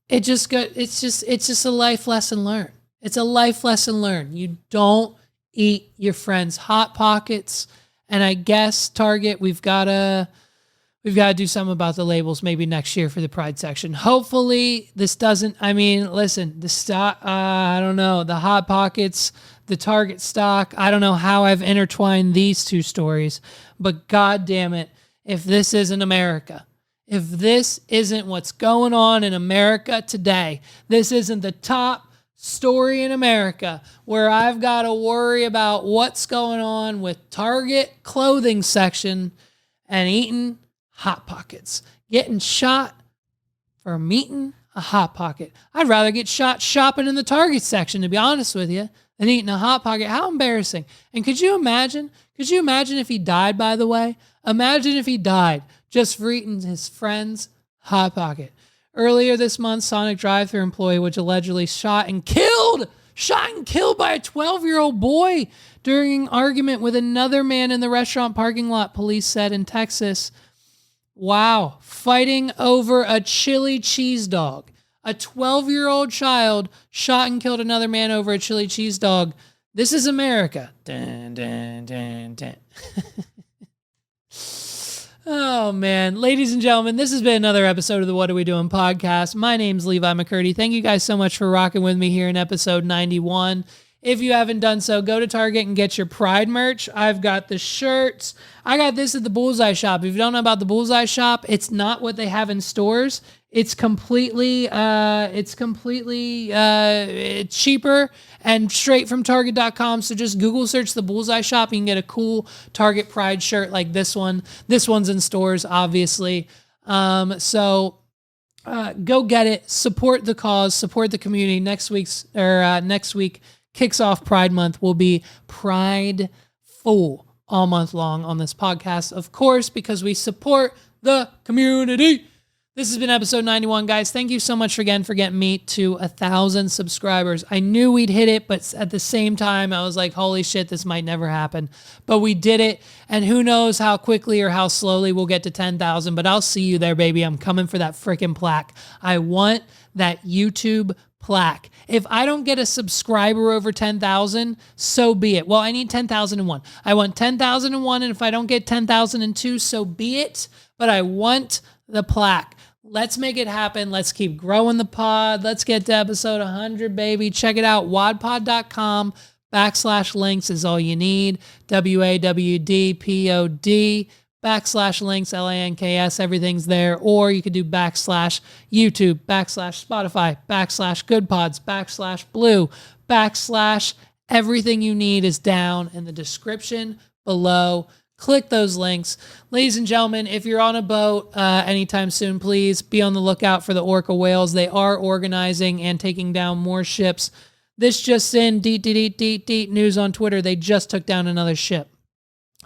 it's just a life lesson learned. It's a life lesson learned. You don't eat your friends' Hot Pockets. And I guess Target, we've got to do something about the labels maybe next year for the Pride section. Hopefully this doesn't, I mean, listen, the stock, I don't know, the Hot Pockets, the Target stock, I don't know how I've intertwined these two stories, but God damn it, if this isn't America, if this isn't what's going on in America today, this isn't the top story in America where I've got to worry about what's going on with Target clothing section and eating Hot Pockets, getting shot for eating a Hot Pocket. I'd rather get shot shopping in the Target section, to be honest with you, than eating a Hot Pocket. How embarrassing. And could you imagine if he died, by the way? Imagine if he died just for eating his friend's Hot Pocket. Earlier this month, Sonic drive-thru employee was allegedly shot and killed by a 12-year-old boy during an argument with another man in the restaurant parking lot, police said in Texas. Wow. Fighting over a chili cheese dog. A 12-year-old child shot and killed another man over a chili cheese dog. This is America. Dun, dun, dun, dun. Oh, man. Ladies and gentlemen, this has been another episode of the What Are We Doing podcast. My name's Levi McCurdy. Thank you guys so much for rocking with me here in episode 91. If you haven't done so, go to Target and get your Pride merch. I've got the shirts. I got this at the Bullseye Shop. If you don't know about the Bullseye Shop, it's not what they have in stores. It's completely cheaper and straight from Target.com. So just Google search the Bullseye Shop. You can get a cool Target Pride shirt like this one. This one's in stores, obviously. So go get it. Support the cause. Support the community. Next week kicks off Pride Month. Will be Prideful all month long on this podcast, of course, because we support the community. This has been episode 91, guys. Thank you so much again for getting me to 1,000 subscribers. I knew we'd hit it, but at the same time, I was like, holy shit, this might never happen. But we did it, and who knows how quickly or how slowly we'll get to 10,000, but I'll see you there, baby. I'm coming for that freaking plaque. I want that YouTube plaque. If I don't get a subscriber over 10,000, so be it. Well, I need 10,001. I want 10,001, and if I don't get 10,002, so be it. But I want the plaque. Let's make it happen. Let's keep growing the pod. Let's get to episode 100, baby. Check it out. wadpod.com/links is all you need. WAWDPOD/links, LANKS. Everything's there. Or you could do /YouTube, /Spotify, /GoodPods, /Blue, everything you need is down in the description below. Click those links. Ladies and gentlemen, if you're on a boat anytime soon, please be on the lookout for the orca whales. They are organizing and taking down more ships. This just in, news on Twitter. They just took down another ship.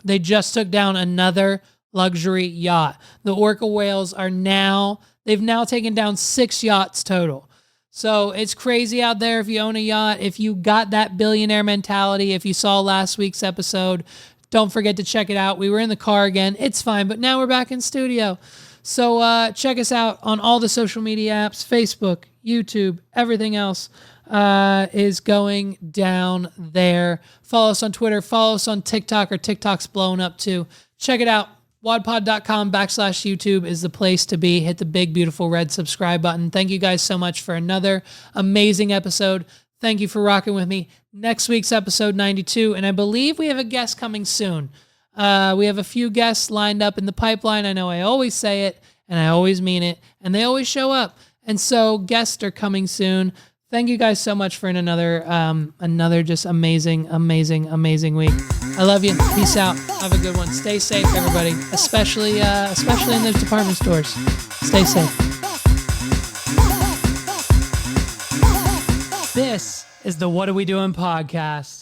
They just took down another luxury yacht. The orca whales they've now taken down 6 yachts total. So it's crazy out there if you own a yacht. If you got that billionaire mentality, if you saw last week's episode, don't forget to check it out. We were in the car again. It's fine, but now we're back in studio. So check us out on all the social media apps, Facebook, YouTube, everything else is going down there. Follow us on Twitter. Follow us on TikTok. Our TikTok's blowing up too. Check it out. wadpod.com/YouTube is the place to be. Hit the big, beautiful red subscribe button. Thank you guys so much for another amazing episode. Thank you for rocking with me. Next week's episode 92, and I believe we have a guest coming soon. We have a few guests lined up in the pipeline. I know I always say it, and I always mean it, and they always show up. And so guests are coming soon. Thank you guys so much for another just amazing week. I love you. Peace out. Have a good one. Stay safe, everybody, especially in those department stores. Stay safe. This is the What Are We Doing podcast.